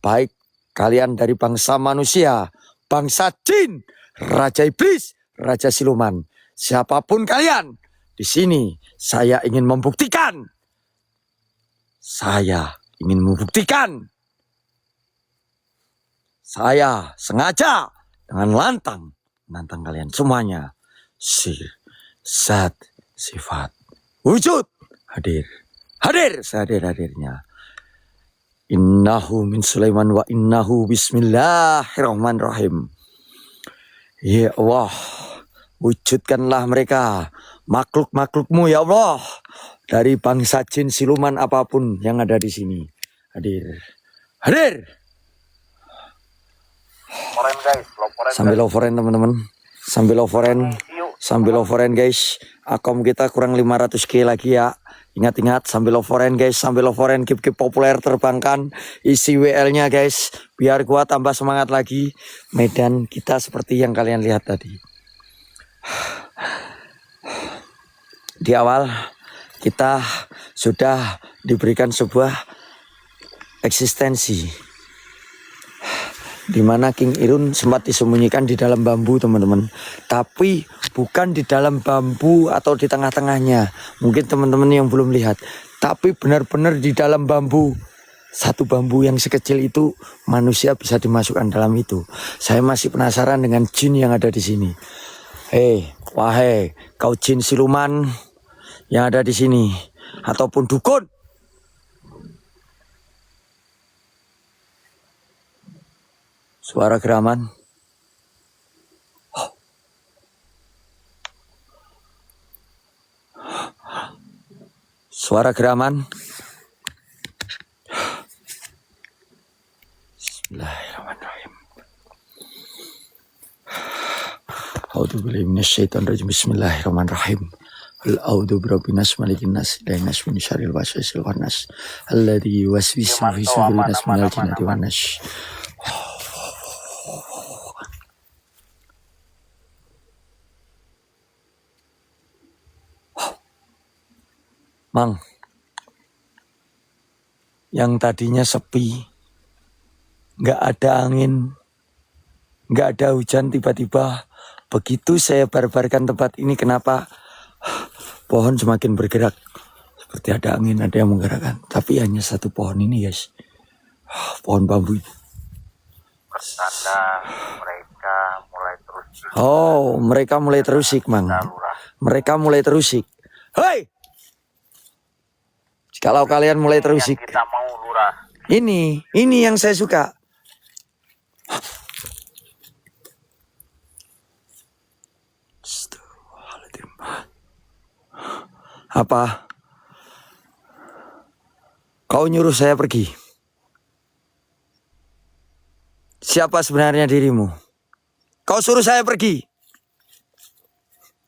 baik kalian dari bangsa manusia, bangsa jin, raja iblis, raja siluman, siapapun kalian di sini, saya ingin membuktikan. Saya sengaja dengan lantang menantang kalian semuanya. Sir, zat, sifat, wujud, hadir. Hadir sehadir-hadirnya. Innahu min Sulaiman wa innahu bismillahirrahmanirrahim. Ya Allah, wujudkanlah mereka, makhluk-makhlukmu ya Allah, dari bangsa jin siluman apapun yang ada di sini. Hadir. Hadir. Foren guys, low foren. Sambil offeren teman-teman. Sambil offeren. Sambil offeren guys. Akom kita kurang 500k lagi ya. Ingat-ingat sambil offeren guys. Sambil offeren keep populer terbangkan. Isi WL-nya guys. Biar gua tambah semangat lagi. Medan kita seperti yang kalian lihat tadi. Di awal kita sudah diberikan sebuah eksistensi. Di mana King Irun sempat disembunyikan di dalam bambu teman-teman. Tapi bukan di dalam bambu atau di tengah-tengahnya. Mungkin teman-teman yang belum lihat. Tapi benar-benar di dalam bambu. Satu bambu yang sekecil itu manusia bisa dimasukkan dalam itu. Saya masih penasaran dengan jin yang ada di sini. Hei, wahai kau jin siluman yang ada di sini. Ataupun dukun. Suara geraman. Suara geraman. Bismillahirrahmanirrahim. A'udzubillahi minasyaitonir rajim. Bismillahirrahmanirrahim. A'udzu birabbin nas malikin nas ilahin nas min syarril waswasil khannas alladzi yuwaswisu fi sudurin nas minal jinnati wan nas. Mang, yang tadinya sepi, nggak ada angin, nggak ada hujan, tiba-tiba begitu saya barbarkan tempat ini, kenapa pohon semakin bergerak, seperti ada angin, ada yang menggerakkan. Tapi hanya satu pohon ini guys, pohon bambu. Pertanda mereka mulai terusik. Oh, mereka mulai terusik, Mang. Mereka mulai terusik. Hei! Kalau kalian mulai terusik. Kita mau lurah. Ini yang saya suka. Apa? Kau nyuruh saya pergi? Siapa sebenarnya dirimu? Kau suruh saya pergi?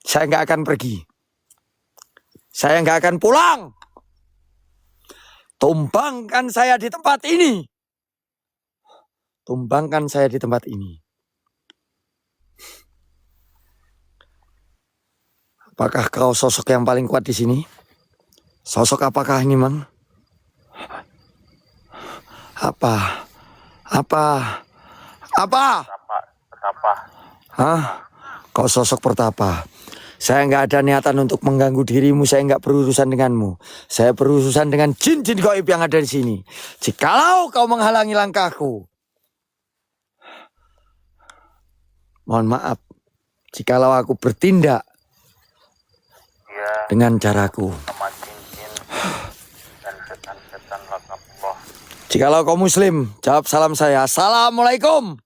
Saya nggak akan pergi. Saya nggak akan pulang. Tumbangkan saya di tempat ini. Tumbangkan saya di tempat ini. Apakah kau sosok yang paling kuat di sini? Sosok apakah ini, Mang? Apa? Betapa. Hah? Kau sosok pertapa. Saya nggak ada niatan untuk mengganggu dirimu. Saya nggak berurusan denganmu. Saya berurusan dengan jin-jin gaib yang ada di sini. Jikalau kau menghalangi langkahku, mohon maaf. Jikalau aku bertindak dengan caraku. Sama jin-jin dan setan-setan lakabullah. Jikalau kau muslim, jawab salam saya. Assalamualaikum.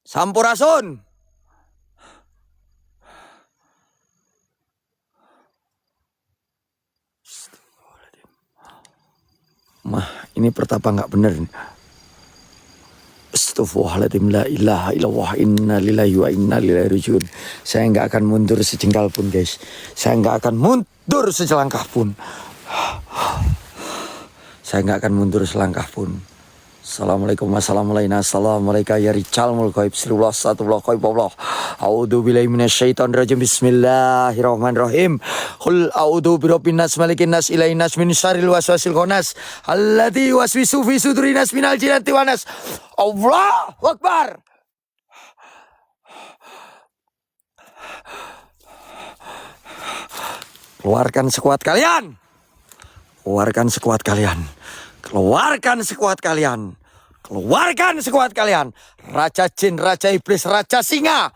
Sampurasun. Mah, ini pertapa nggak bener. Astaghfirullahaladzim, la ilaha illallah, inna lillahi wa inna ilaihi rajiun. Saya nggak akan mundur sejengkal pun guys. Saya nggak akan mundur selangkah pun. Saya nggak akan mundur selangkah pun. Assalamualaikum assalamualaikum ya rical mul ghaib sirullah satullah ghaib Allah. A'udzu billahi minasyaitonir rajim. Bismillahirrahmanirrahim. Qul a'udzu birabbin nas malikin nas ilahin nas min syarril waswasil khannas alladzi yuwaswisu fi sudurin nas minal jinnati wan nas. Allahu Akbar. Keluarkan sekuat kalian. Keluarkan sekuat kalian. Keluarkan sekuat kalian. Keluarkan sekuat kalian. Raja jin, raja iblis, raja singa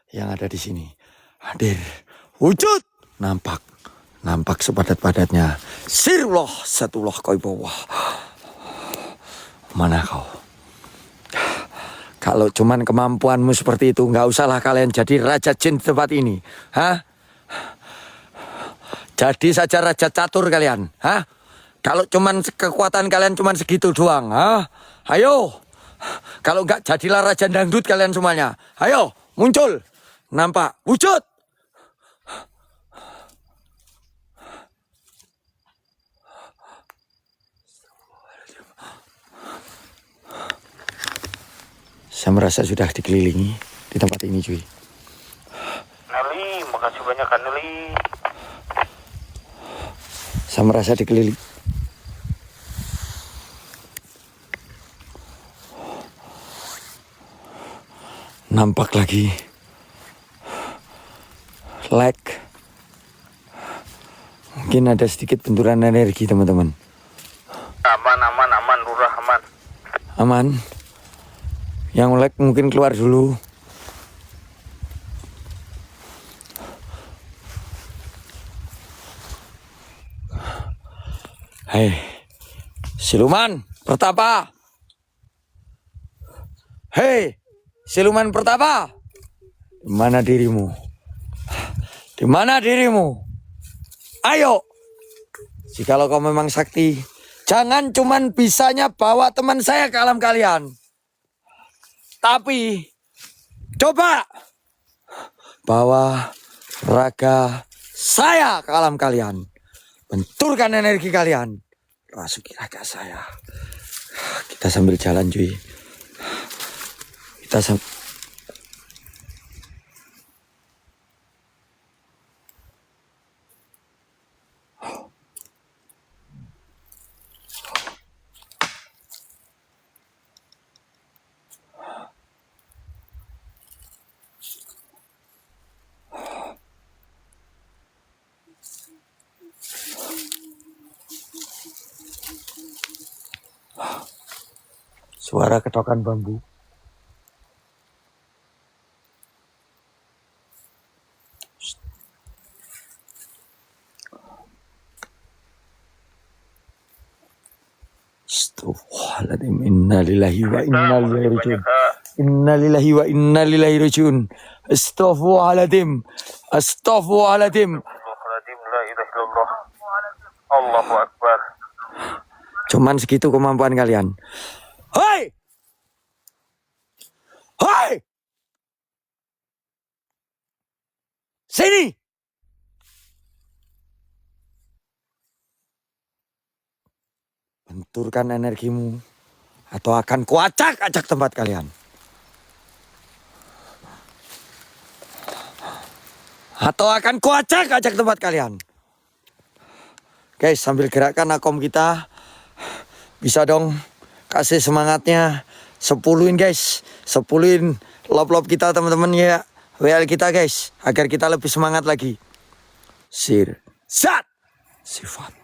yang ada di sini hadir. Wujud nampak. Nampak sepadat-padatnya. Sirullah satullah qaibullah. Mana kau? Kalau cuman kemampuanmu seperti itu, nggak usahlah kalian jadi raja jin di tempat ini. Hah? Jadi saja raja catur kalian. Hah? Kalau cuman kekuatan kalian cuman segitu doang. Hah? Ayo. Kalau nggak jadilah raja dangdut kalian semuanya. Ayo, muncul. Nampak, wujud. Saya merasa sudah dikelilingi di tempat ini, cuy. Nelly, makasih banyak kan Nelly. Saya merasa dikelilingi. Nampak lagi. Lag. Mungkin ada sedikit benturan energi, teman-teman. Aman, lurah aman. Aman. Yang lag mungkin keluar dulu. Hei, siluman pertapa. Hei, siluman pertapa. Di mana dirimu? Di mana dirimu? Ayo. Jikalau kau memang sakti, jangan cuman bisanya bawa teman saya ke alam kalian. Tapi coba bawa raga saya ke alam kalian. Benturkan energi kalian. Rasuki raga saya. Kita sambil jalan, cuy. Kita sambil... Suara ketokan bambu. Astaghfirullahaladzim. Innalillahi wa inna ilaihi rajiun. Innalillahi wa inna ilaihi rajiun. Astaghfirullahaladzim. Astaghfirullahaladzim. La ilaha illallah. Allahu Akbar. Cuman segitu kemampuan kalian. Hei! Hei! Sini! Benturkan energimu atau akan kuacak-acak tempat kalian. Atau akan kuacak-acak tempat kalian. Guys, sambil gerakkan akom kita. Bisa dong kasih semangatnya. 10-in guys. 10-in lop-lop kita teman-teman ya. WL kita guys. Agar kita lebih semangat lagi. Sir. Zat. Sifat.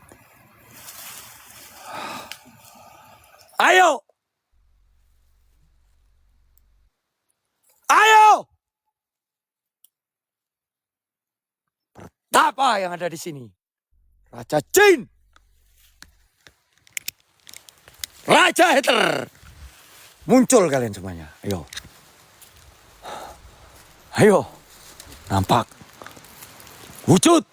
Ayo. Ayo. Pertapa yang ada di sini. Raja Jin. Raja Hater. Muncul kalian semuanya. Ayo. Ayo. Nampak. Wujud.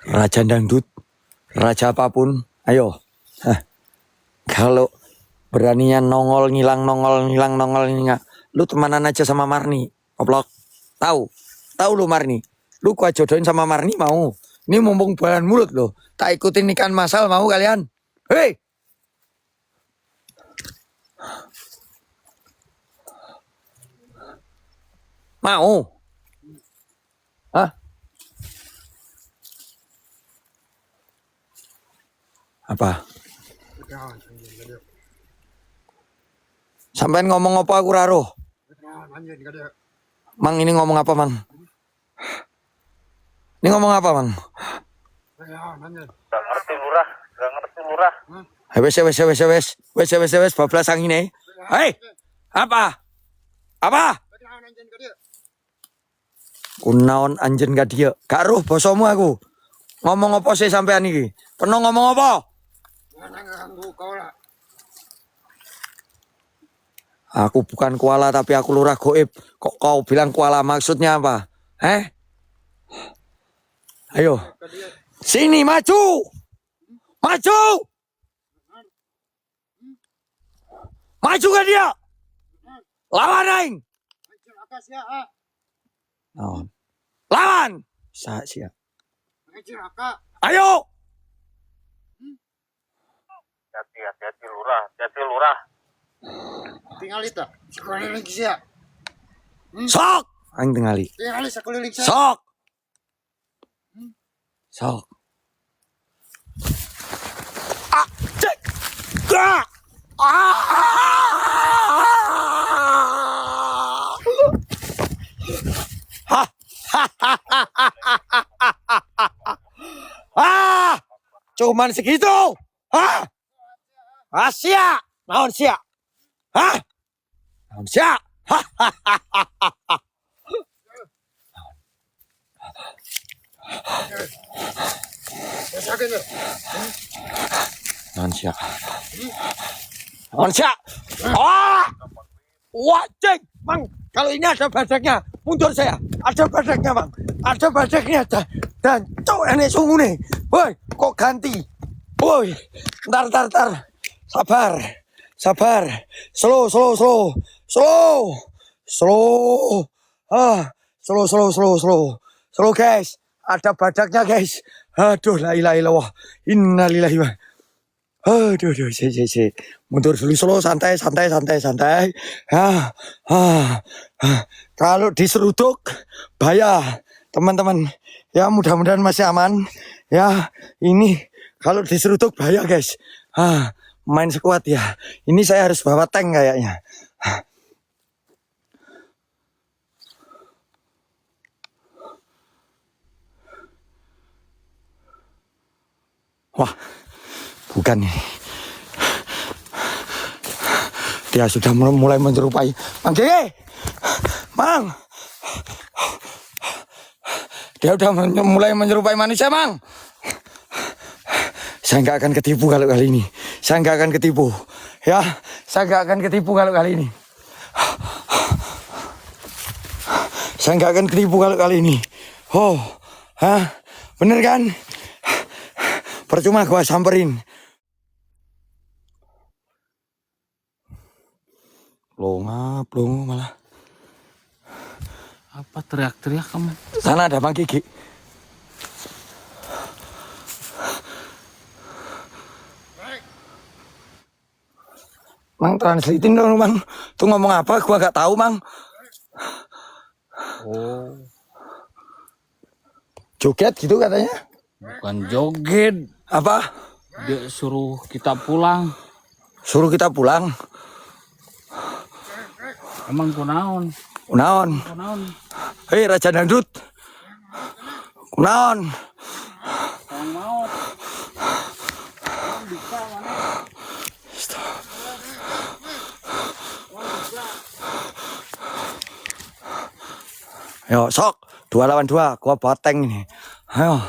Raja dangdut. Raja apapun. Ayo. Kalau beraninya nongol, ngilang, lu temanan aja sama Marni. Oblok. Tahu lu Marni. Lu gua jodohin sama Marni mau. Ini mumpung bulan mulut lo. Tak ikutin nikahan masal mau kalian. Hei. Mau. Hah? Apa? Sampai ngomong apa aku raro. Mang, ini ngomong apa, Mang? Ini ngomong apa, Mang? Gak ngerti lurah, gak ngerti lurah. Wes, bablas angine. Hei, apa? Apa? Kunaon anjen gak dia? Gak roh bosomu aku. Ngomong apa sih sampean iki? Kena ngomong apa? Aku bukan koala tapi aku lurah goib. Kok kau bilang koala, maksudnya apa? Ayo. Sini maju. Maju. Maju ke dia. Lawan aing. Lawan. Siap. Ayo. Hati-hati lurah, hati-hati lurah. Tinggal itu. Sekeliling sia. Sok. Aing tingali. Tinggal sekeliling sia. Sok. Sok. Cek. Ah. Cuman segitu. Siap. Naon siap. Naon siap. Naon siap. Naon siap. Wajib, Bang. Kalau ini ada badaknya, mundur saya. Ada badaknya, Bang. Ada badaknya. Dan cok ini sungguh nih. Woi, kok ganti? Woi, ntar. Sabar. Slow. Slow, guys. Ada badaknya, guys. Aduh, la ilaha illallah. Innalillahi wa. Aduh, sih. Mundur dulu, slow, santai. Kalau diseruduk, bahaya, teman-teman. Ya, mudah-mudahan masih aman. Ya, ini kalau diseruduk bahaya, guys. Main sekuat ya. Ini saya harus bawa tank kayaknya. Wah, bukan ini. Dia sudah mulai menyerupai. Mang Gege! Mang! Dia udah mulai menyerupai manusia, Mang. Saya nggak akan ketipu kalau kali ini. Saya nggak akan ketipu. Ya, saya nggak akan ketipu kalau kali ini. Saya nggak akan ketipu kalau kali ini. Bener kan? Percuma gua samperin. Belum malah. Apa teriak-teriak kamu? Sana ada Bang Gigi. Mang, translatein dong, Bang. Tuh ngomong apa? Gua gak tahu, Bang. Oh, Joget gitu katanya. bukan joget. Apa? Dia suruh kita pulang. Suruh kita pulang. Emang kunaon? Kunaon? Hei, Raja Dangdut. Kunaon? Yang mau. Yo, sok. 2 lawan 2. Gua bawa tank ini. Ayo.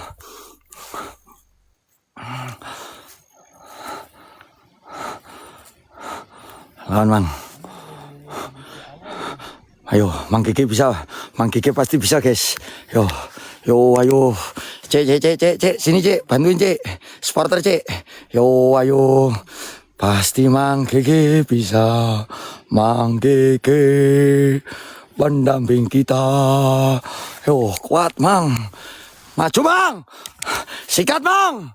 Lawan, Mang. Ayo, Mang Gigi bisa. Mang Gigi pasti bisa, guys. Yo, ayo. Cek. Sini, Cek. Bantuin, Cek. Supporter, Cek. Yo, ayo. Pasti Mang Gigi bisa. Mang Gigi pendamping kita. Yo, kuat, Mang. Maju, Mang. Sikat, Mang.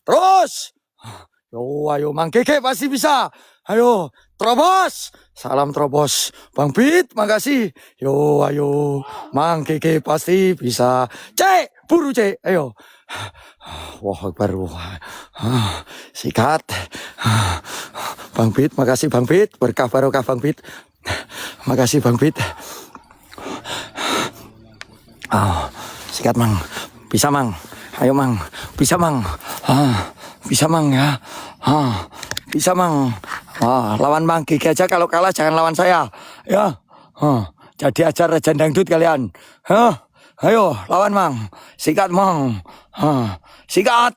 Terus. Yo, ayo. Mang Gigi pasti bisa. Ayo, terobos. Salam terobos. Bang Pit, makasih. Yo, ayo. Mang Keke pasti bisa. Cek, buru Cek. Ayo. Wah, baru. Sikat. Bang Pit, makasih Bang Pit. Berkah barokah Bang Pit. Makasih Bang Pit. Sikat Mang. Bisa Mang. Ayo Mang. Bisa Mang. Bisa Mang ya. Bisa Mang. Lawan Mang Kiki aja, kalau kalah jangan lawan saya. Ya. Jadi ajar Raja Dangdut kalian. Ayo lawan Mang. Sikat Mang. Sikat.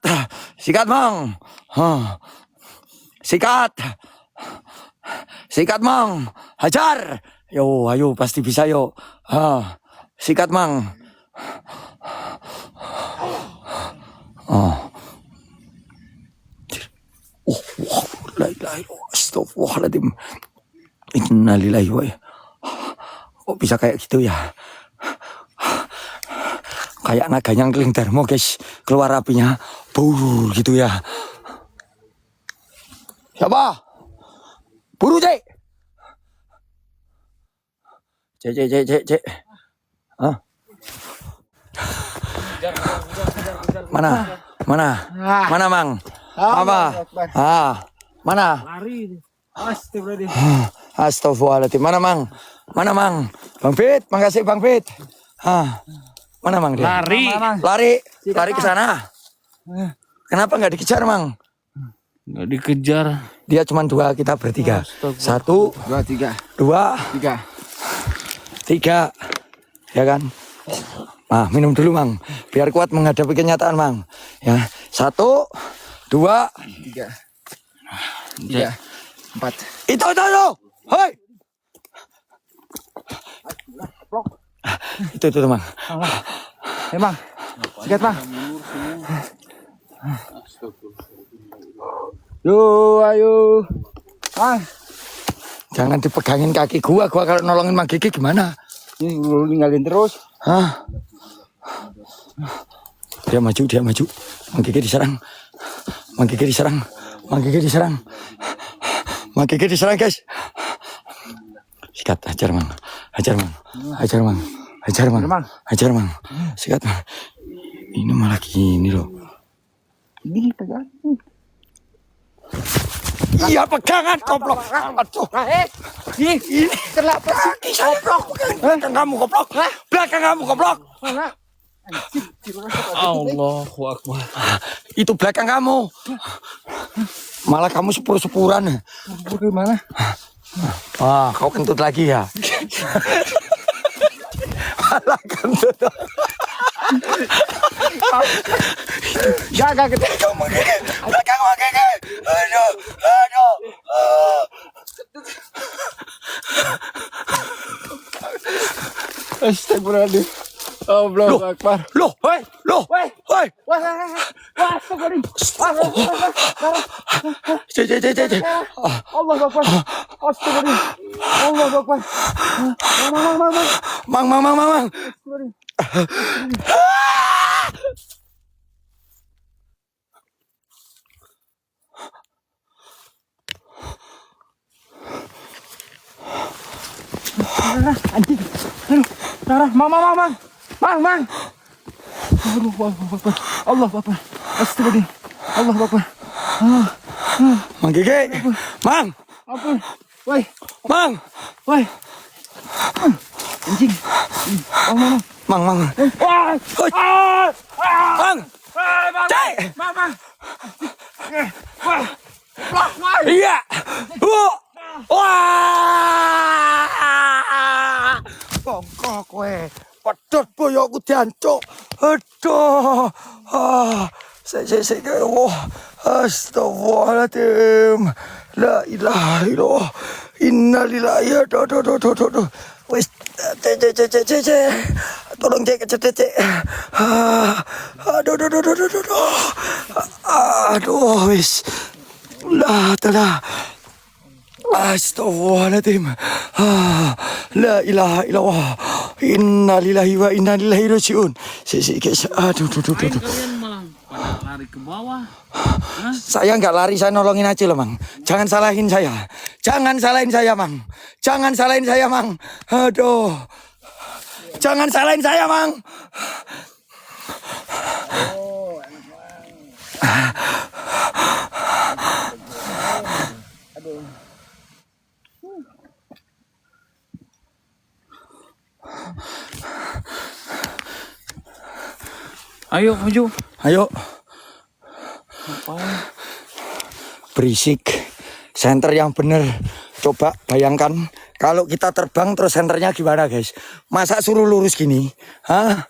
Sikat Mang. Sikat. Sikat Mang. Hajar. Yo, ayo pasti bisa yo. Sikat Mang. La ilaha illallah, astagfirullahaladzim. Innalillahi wa kok bisa kayak gitu ya? Kayak naga nyangkling Darmo guys, keluar apinya, buru gitu ya. Siapa? Buru Cek. Cek. Mana Mang? Apa? Mana? Lari. Astagfirullahaladzim. Astagfirullahaladzim. Mana Mang? Bang Fit, makasih Bang Fit. Mana Mang dia? Lari ke sana. Kenapa nggak dikejar Mang? Nggak dikejar. Dia cuma 2, kita bertiga. 1, 2, 3. Ya kan? Minum dulu Mang, biar kuat menghadapi kenyataan Mang. Ya, 1, 2, 3, 4. Itu. Hei. Itu Mang. Mang. Sikat Mang. Yo, ayo. Mang. Jangan dipegangin kaki gua kalau nolongin Mang Kiki gimana? Ini lu ninggalin terus. Dia maju. Mang Kiki diserang. Guys. Sikat, hajar Mang. Sikat Mang. Ini malah gini loh. Ini pegang. Iya pegangan goblok. Aduh. Ini kenapa sih? Belakang kamu goblok. Allahu Akbar. Itu belakang kamu. Malah kamu sepur-sepuran. Bagaimana? Kau kentut lagi ya. Malah kentut. Jaga kita. Belakang Kiki. Aduh. Astagfirullahaladzim. Allahu Akbar. Loh. Cek. Allahu Akbar. Astagfirullah. Allahu Akbar. Mang. Anjing. Darah, Mang. Allahu Akbar. Astagfirullah. Allahu Akbar. Mang Kiki. Mang. Ampun. Woi. Mang. Anjing. Mang. Wah. Mang. Cek. Mang. Wah. Iya. Bongkok kowe. Pedhot boyokku diancuk. Aduh. Sik. Astagfirullahaladzim. La ilaha illallah. Innalillahi. Aduh. Wis, cek. Tolong cek. Aduh, wis. Telah. Astagfirullahaladzim. La ilaha illallah. Innalillahi wa inna ilaihi rajiun. Sik guys. Aduh. Kalian malah pada lari ke bawah. Saya nggak lari, saya nolongin aja loh Mang. Jangan salahin saya. Jangan salahin saya, Mang. Jangan salahin saya, Mang. Aduh. Jangan salahin saya, Mang. Oh, enak Mang. Aduh. Ayo maju. Ayo. Ngapain? Berisik. Senter yang bener. Coba bayangkan kalau kita terbang terus senternya gimana, guys? Masa suruh lurus gini? Hah?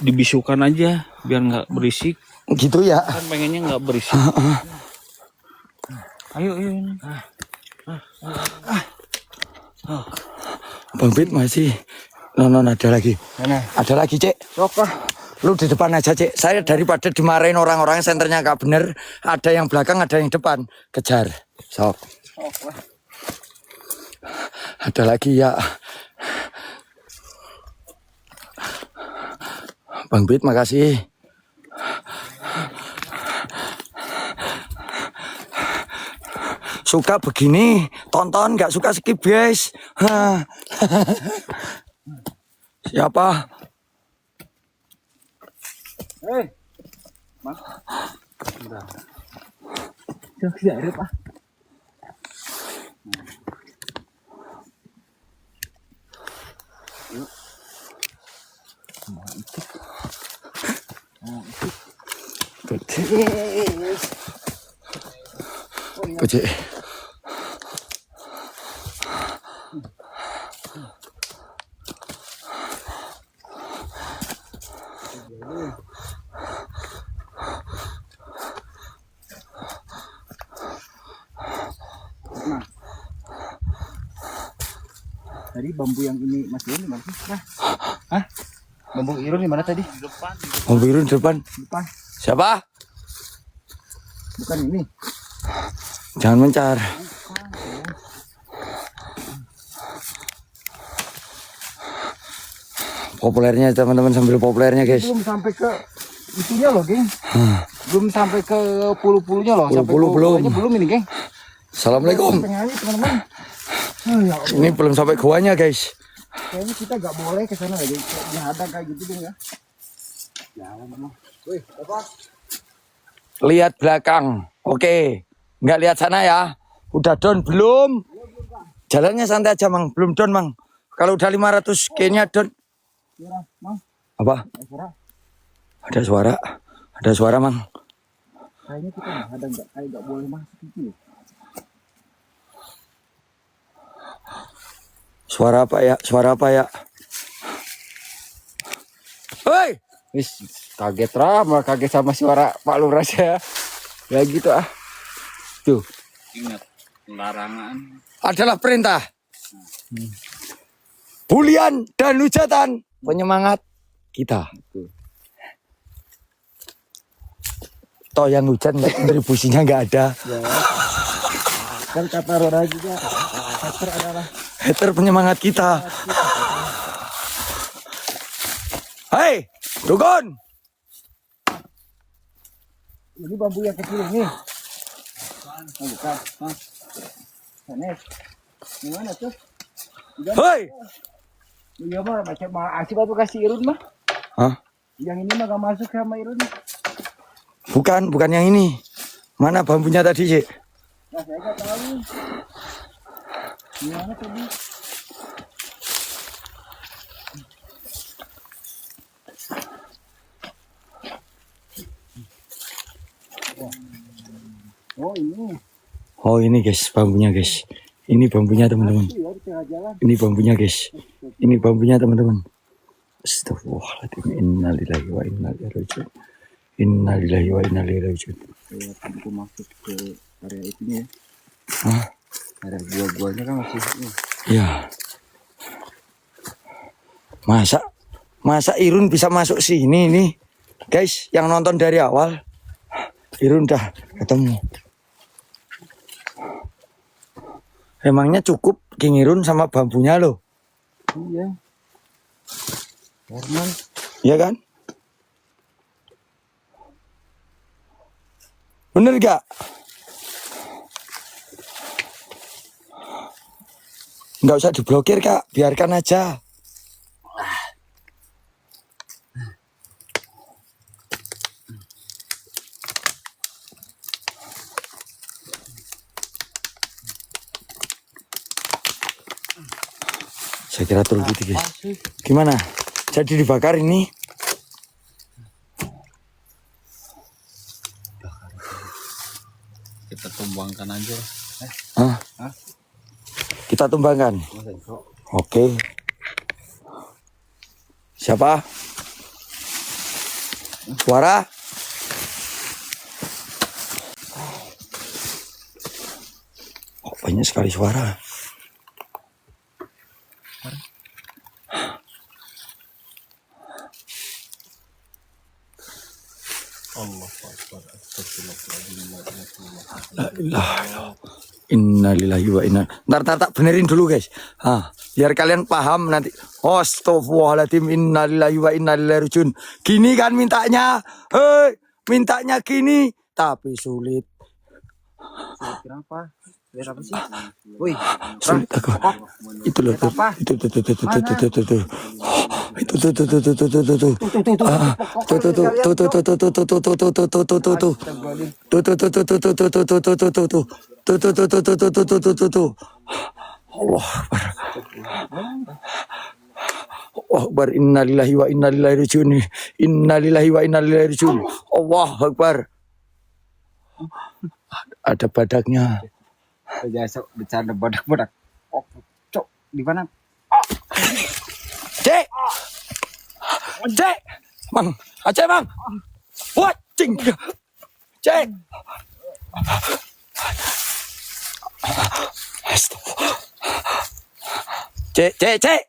Dibisukan aja biar nggak berisik. Gitu ya. Kan pengennya nggak berisik. Ayo ini. Bang Bit masih. Non ada lagi. Mana? Ada lagi, Cek. Sok lah. Lu di depan aja, Cek. Saya daripada dimarahin orang-orang senternya nggak bener, ada yang belakang, ada yang depan. Kejar. Sok. Sok lah. Ada lagi ya. Bang Bit, makasih. Suka begini, tonton, nggak suka skip, guys. Siapa? Hei. Mas. Udah. Jangan Pak. Kecil. Tadi bambu yang ini Mas Irun di mana sih? Hah? Bambu Irun di mana tadi? Bambu Irun depan. Depan. Siapa? Bukan ini. Jangan mencar. Populernya teman-teman, sambil populernya, guys. Belum sampai ke itunya loh, geng. Belum sampai ke pulu-pulunya loh. Sampai Pulu-pulu belum. Belum ini, geng. Assalamualaikum. Tengahnya teman-teman. Oh, ya Allah. Ini belum sampai guanya, guys. Kayaknya kita nggak boleh ke sana ya, dihadang kayak gitu dong ya. Jangan memang. Wih, apa? Lihat belakang. Oke. Nggak lihat sana ya. Udah down belum? Jalannya santai aja, Mang. Belum down, Mang. Kalau udah 500 K-nya down. Suara, Mang. Apa? Suara. Ada suara. Ada suara, Mang. Kayaknya kita dihadang nggak boleh masuk gitu. Suara apa ya? Suara apa ya? Hei! Wis kaget malah kaget sama suara Pak Lurah ya. Ya gitu ah. Tuh. Ingat larangan. Adalah perintah. Bulian dan hujatan penyemangat kita. Toh yang hujan kontribusinya nggak ada. Ya. Kan kata Rora juga hater adalah Hater penyemangat kita. Hei, Dukun. ini bambu yang kecil ini. Oh, bukan. Hah? Sanes. Gimana tuh? Hei. Iya mah macam asih batu kasih Irun mah. Hah? Yang ini mah gak masuk sama Irun. Bukan yang ini. Mana bambunya tadi, Cik? Nah, saya gak tahu. Gimana tadi? Oh ini. Oh ini guys, bambunya guys. Ini bambunya teman-teman. Ya, di tengah jalan. Ini bambunya guys. Ini bambunya teman-teman. Astagfirullahaladzim. Innalillahi wa inna ilaihi raji'un. Innalillahi wa inna ilaihi raji'un. Aku masuk ke area itunya ya. Hah? Ada buah-buahnya kan masih. Ya. Masa Irun bisa masuk sini nih. Guys, yang nonton dari awal. Irun udah ketemu. Emangnya cukup King Irun sama bambunya loh. Iya. Normal. Iya kan? Bener gak? Nggak usah diblokir Kak, biarkan aja. Saya kira turun gitu guys. Gimana? Jadi dibakar ini? Kita tumbangkan aja. Hah? Kita tumbangkan. Oke. Siapa? Suara? Oh, banyak sekali suara. Allah Akbar. Astagfirullahaladzim. La ilaha illallah. Innalillahi wa inna. Ntar tak benerin dulu guys. Biar kalian paham nanti. Astagfirullahaladzim. Innalillahi wa inna ilaihi rajiun. Gini kan mintanya. Hei, mintanya gini. Tapi sulit. Kenapa? Biar apa sih? Woi, Sulit aku. Itu loh tuh. Itu tuh. Itu tuh. Allah Akbar. Innalillahi wa inna ilaihi rajiun. Innalillahi wa inna ilaihi rajiun. Allah Akbar. Ada badaknya. Biasa bercanda badak-badak. Oh, cok, di mana? Cek. Cek. Mang, Aceh Mang. Wacing. Cek. Cek.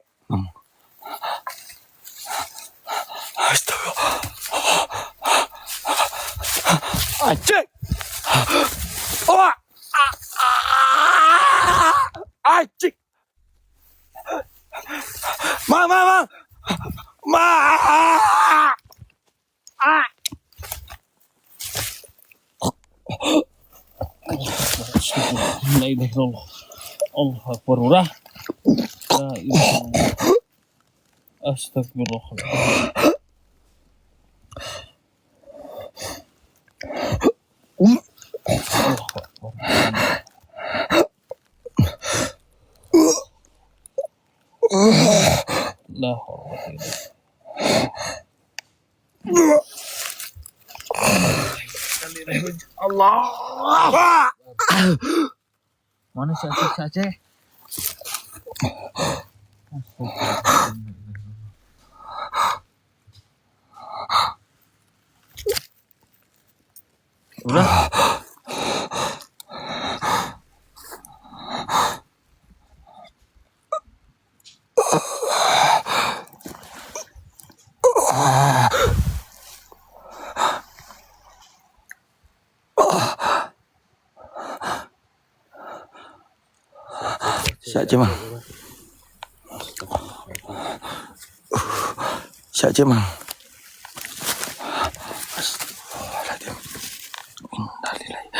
Astaga. Aceh. Wah. Acik. Mang. La ilaha illallah. Allah Akbar. La ilaha illallah. Astagfirullahaladzim. Allah Akbar. La haula Allah. Mana si Aceh? Udah. Saja Mang. Saja Mang. Astagfirullahaladzim. Innalillahi.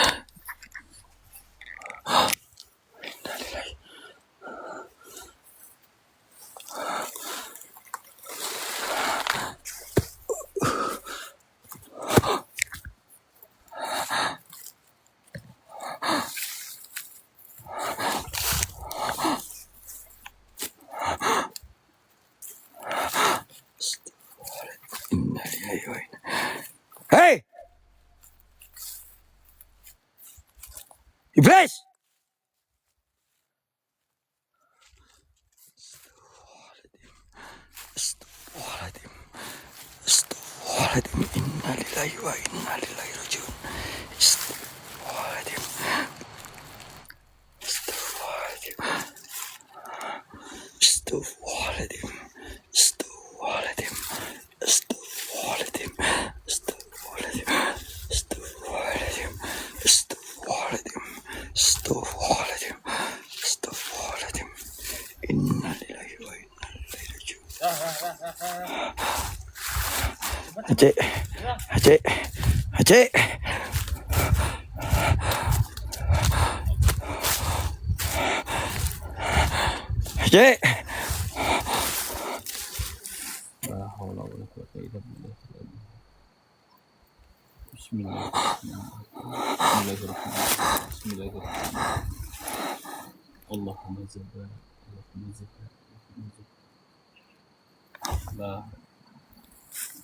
Innalillahi. Hei! Iblis! Astagfirullahaladzim. Astagfirullahaladzim. Innalillahi wa inna ilaihi rajiun. Astagfirullahaladzim. Astagfirullahaladzim. Astagfirullahaladzim. Astagfirullahaladzim. Astagfirullahaladzim. Astagfirullahaladzim. Astagfirullahaladzim. Astagfirullahaladzim. Astagfirullahaladzim. Astagfirullahaladzim. Innalillahi wa inna ilaihi rajiun. Aceh. Cek. La haula wala quwwata illa billah. Bismillahirrahmanirrahim. Bismillahirrahmanirrahim. Allahumma zidna. Allahumma zidna. Allahumma zidna. La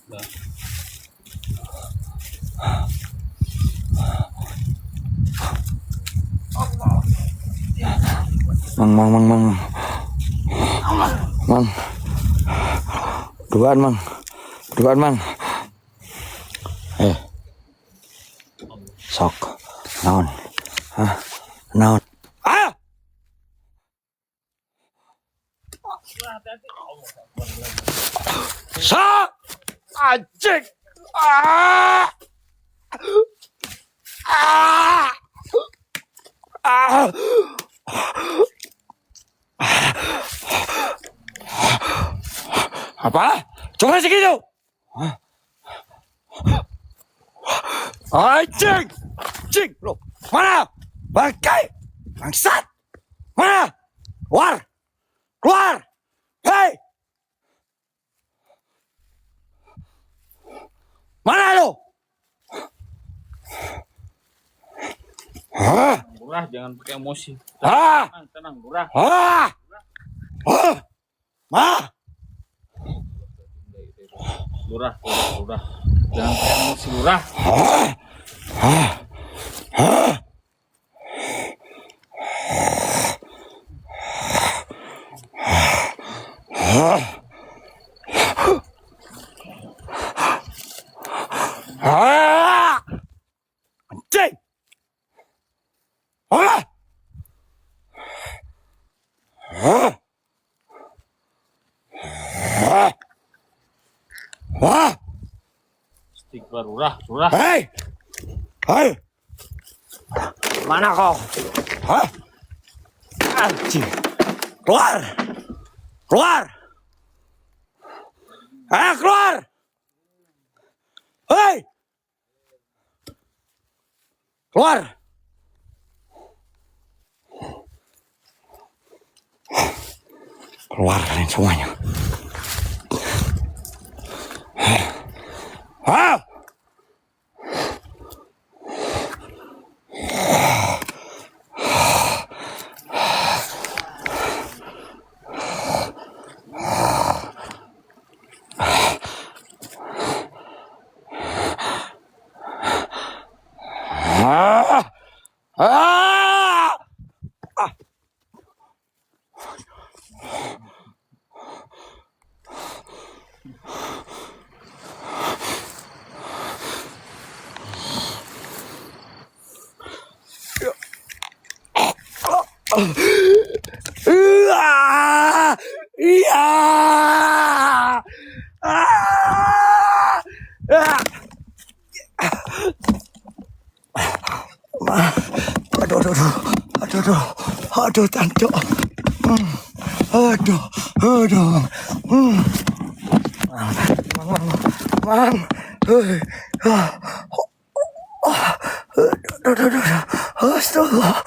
la Mang. Mang. Duaan, Mang. Sok. Naon. Hah? Naon. Ah! Sok! Anjing! Ah! Ah! Ah! Apa? Cuma segitu? Anjing! Anjing! Loh, mana? Bangkai! Bangsat! Mana? Keluar! Hei! Mana lo? Lurah, jangan pakai emosi. Tenang, Lurah. Lurah. Jangan pakai emosi, Lurah. Anjing! Istighfar, Lurah. Hei! Mana kau? Hah? Anjing! Keluar! Keluar! Hei! Keluar! Keluar kalian semuanya. Iya. Aduh, Tanto. Aduh. Mang. Astaga.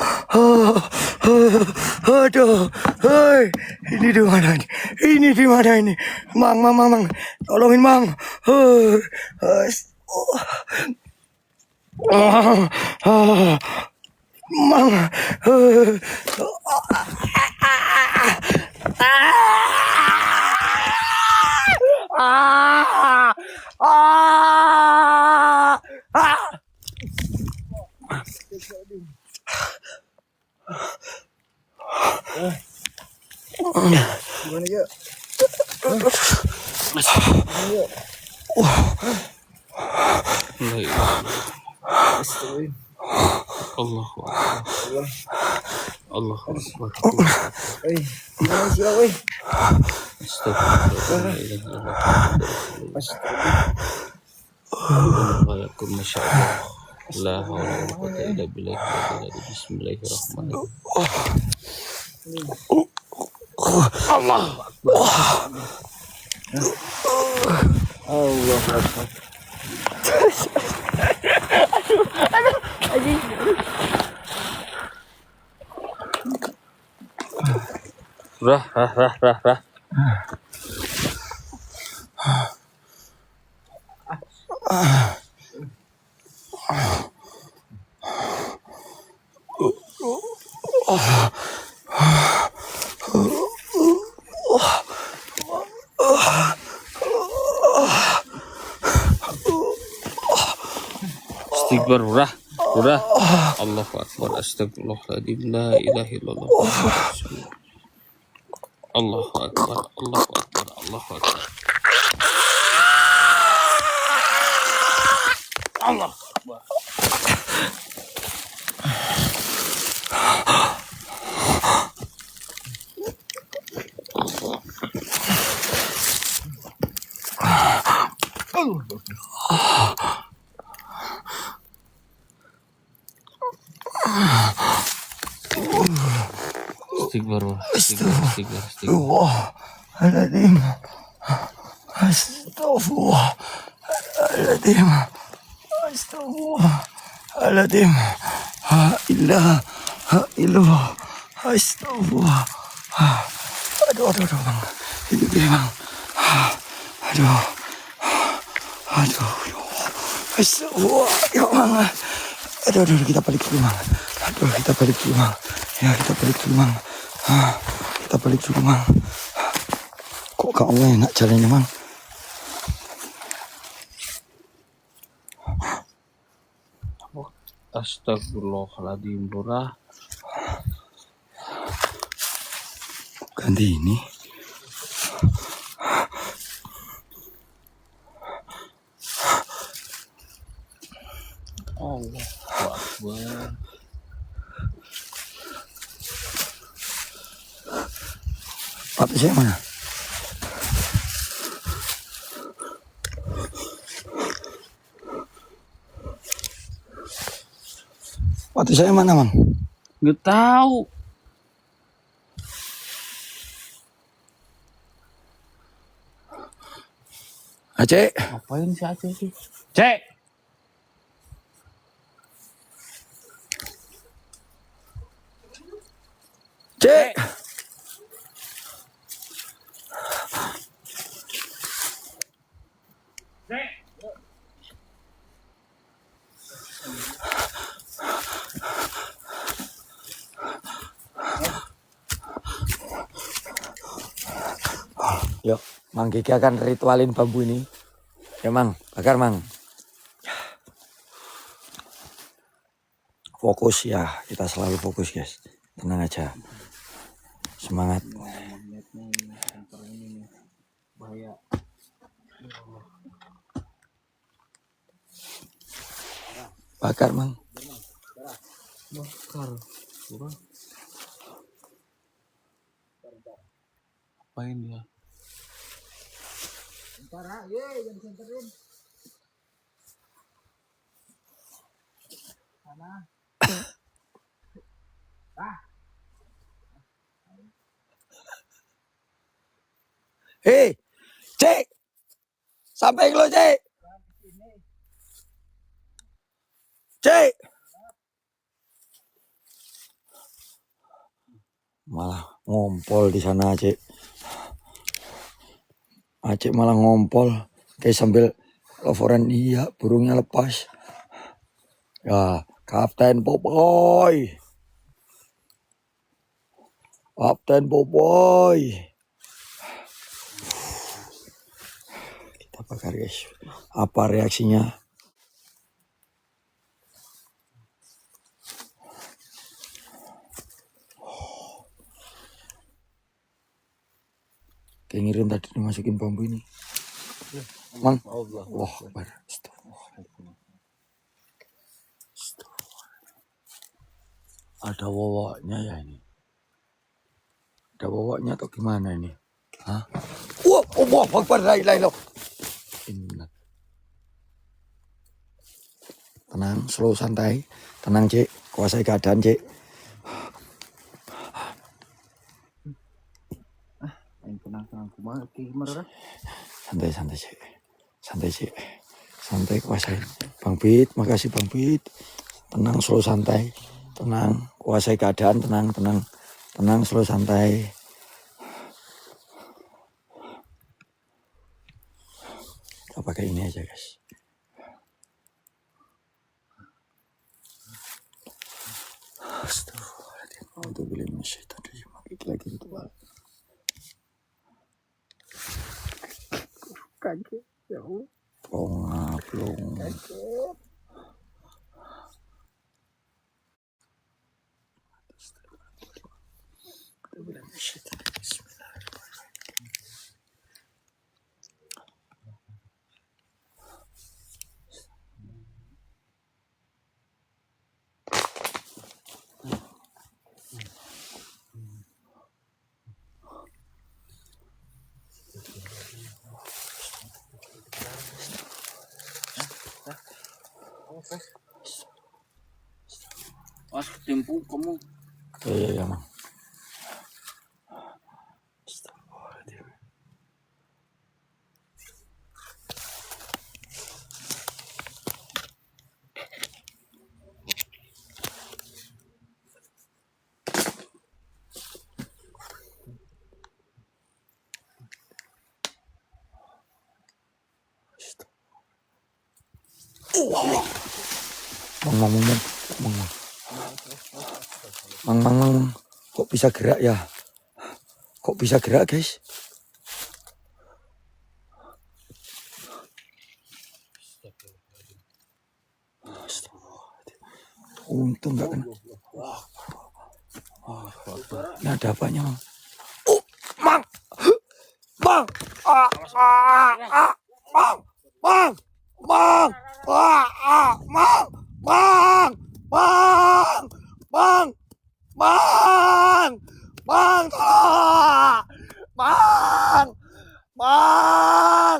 Aduh. Hei, ini di mana ini? Mang. Tolongin, Mang. Mang. Gimana ya? Allahu Akbar. Allahu Akbar. Gimana sih, weh? Astagfirullahaladzim. Masya Allah. La haula wala quwwata illa billah. Bismillahirrahmanirrahim. Allah. Allah Akbar. Rah. Istighfar, Rah. Allahu Akbar, astagfirullahaladzim, la ilaha illallah. Allahu Akbar. Allah. Istighfar. Astagfirullahaladzim. Astagfirullahaladzim. Astagfirullahaladzim. La ilaha illallah. Astagfirullah. Aduh, bang. Itu gini, bang. Aduh. Astagfirullah. Ya, bang. Aduh, kita balik dulu, bang. Kita balik dulu, bang. Ya, kita balik dulu, bang. Kok gak enak jalannya, bang? Astagfirullahaladzim, Rah. Ganti ini. Allahu Akbar. Pak saya mana? Waktu saya mana, bang? Nggak tahu. Aceh. Ngapain si Aceh sih? Cek. Cek. Yuk, Mang Kiki akan ritualin bambu ini. Ya, Mang, bakar, Mang. Fokus ya, kita selalu fokus, guys. Tenang aja. Semangat. Bakar, Mang. Bakar. Apain dia? Hei, Cek. Sampai lo, Cek. Cek. Malah ngompol di sana, Cek. Aceh malah ngompol. Kayak sambil laporan, iya, burungnya lepas. Ya, Kapten Popoy. Kita bakar, guys. Apa reaksinya? Kayak ngirim tadi dimasukin bambu ini. Mang. Wah, ada wawaknya ya ini. Ada wawaknya atau gimana ini? Hah? Wah, Akbar, la ilaha illallah. Tenang, slow, santai. Tenang, Cek. Kuasai keadaan, Cek. Santai, Cek. Santai, kuasain. Bang Bit, makasih Bang Bit. Tenang, slow, santai. Tenang, kuasai keadaan, tenang, slow, santai. Kita pakai ini aja guys. Astagfirullahaladzim. Alhamdulillah minasyaitonir rajim. Lagi itu Pak. Kaget ya Allah. Plong. Kaget. Pas tempo kamu. Iya, Mang. Astagfirullahaladzim. Mang. Kok bisa gerak ya? Kok bisa gerak guys? Untung nggak kena. Ini ada apanya, Mang? Oh, Mang! Mang! Mang! Mang! Mang! Mang! Mang! Mang!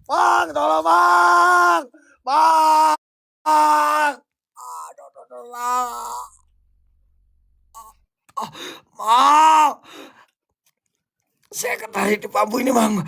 Mang! Tolong! Mang! Tolong, Mang! Aduh, tolong! Mang! Saya ketarik di bambu ini, Mang.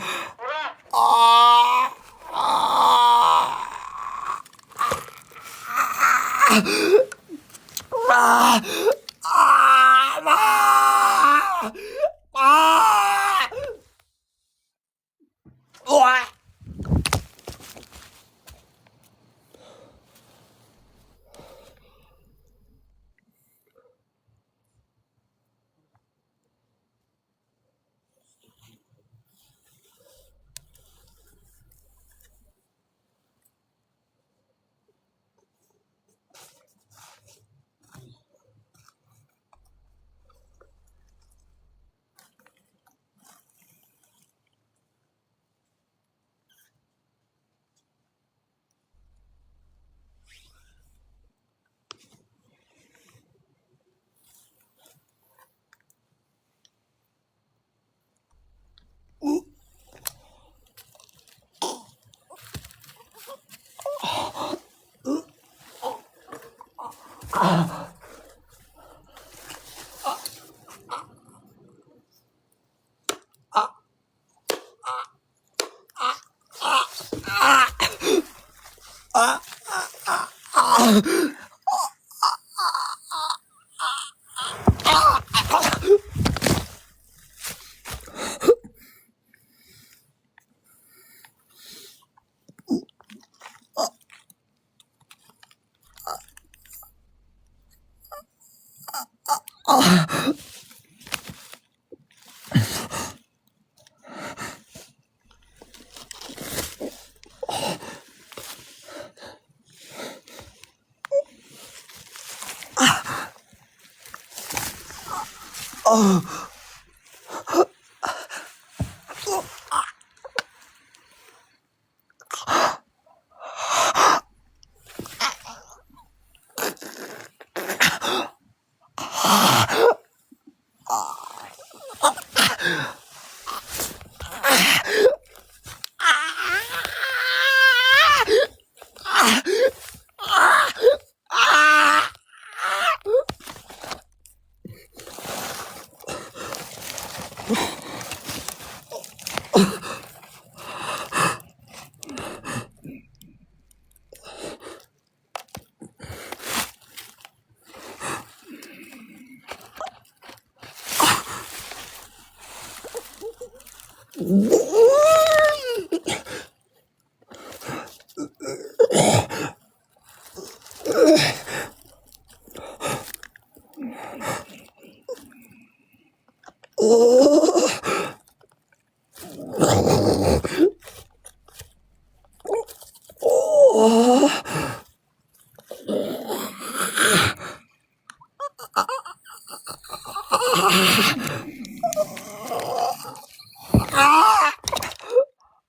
Ah!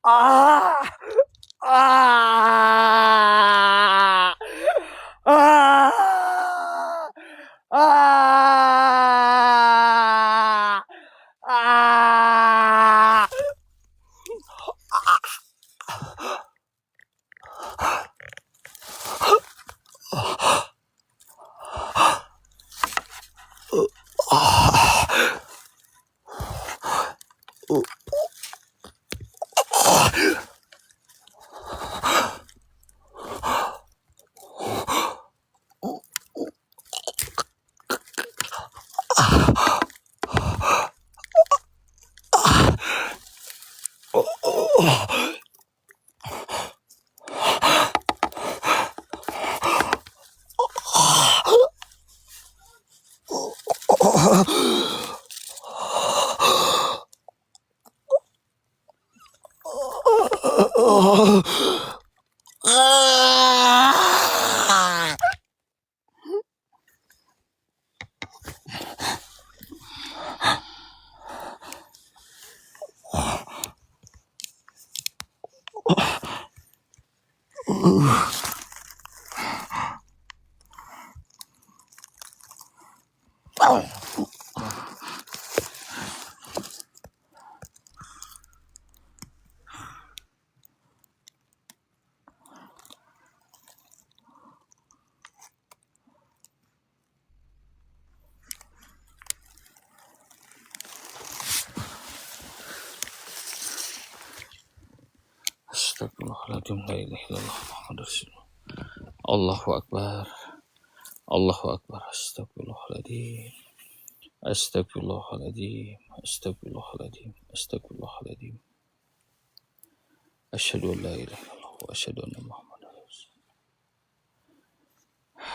Ah! Ah! Ah! Ah! Astagfirullahaladzim, la ilaha illallah Muhammadur Rasulullah. Allahu Akbar. Allahu Akbar. Astagfirullahaladzim. Astagfirullahaladzim. Astagfirullahaladzim. Astagfirullahaladzim. Asyhadu an la ilaha illallah wa asyhadu anna Muhammadar Rasulullah.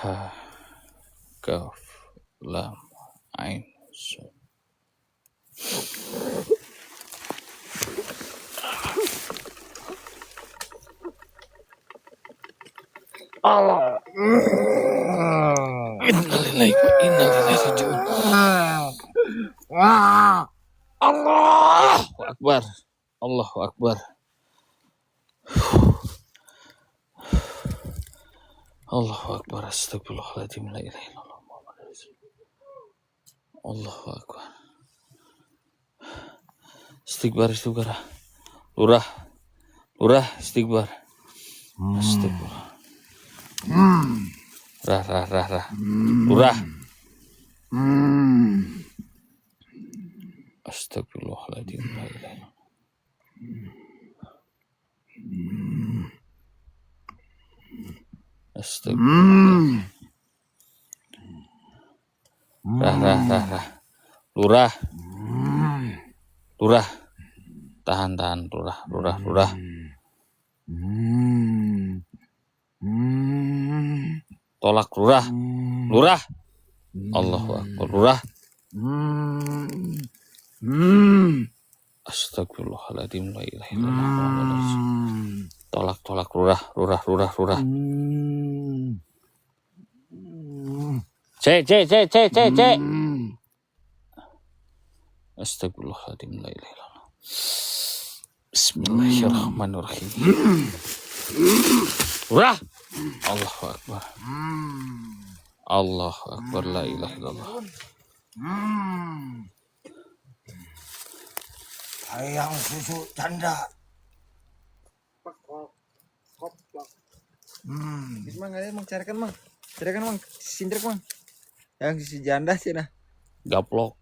Ha, kaf, lam, ain, sad. Allah. Innalillahi wa inna ilaihi raji'un. Allahu Akbar. Allahu Akbar. Allahu Akbar. Astagfirullahaladzim, la ilaha illallah Muhammadur Rasulullah. Allahu Akbar. Istighfar, istighfar. Lurah, lurah, istighfar. Astagfirullah. Rah. Lurah. Astagfirullahaladzim, la ilaha illallah. Astagfirullah. Rah. Lurah. Lurah. Tahan, lurah. Tolak lurah. Lurah. Allahu Akbar. Lurah. Astagfirullahaladzim, la ilaha illallah Muhammadur Rasulullah. Tolak lurah. Cek. Astagfirullahaladzim, la ilaha illallah. Bismillahirrahmanirrahim. Lurah. Allahu Akbar. Allahu Akbar, la ilaha illallah. Ayam susu canda. Mang, ada mang carikan mang, sindir mang. Yang si janda sih nah. Gaplok.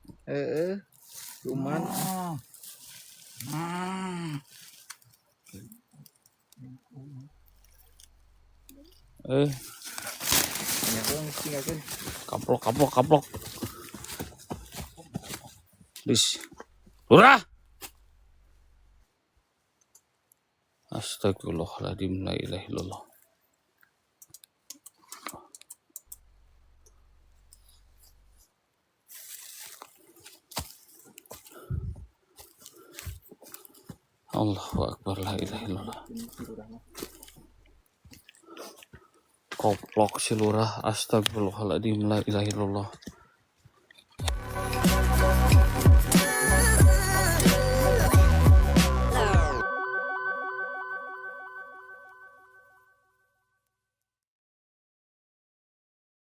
Cuman. Ya dong, tinggalkan. Kaplok. Bis. Lurah. Astagfirullahaladzim, la ilaha illallah. Allahu Akbar, la ilaha illallah. Koplok si lurah, astagfirullahaladzim, la ilaha illallah.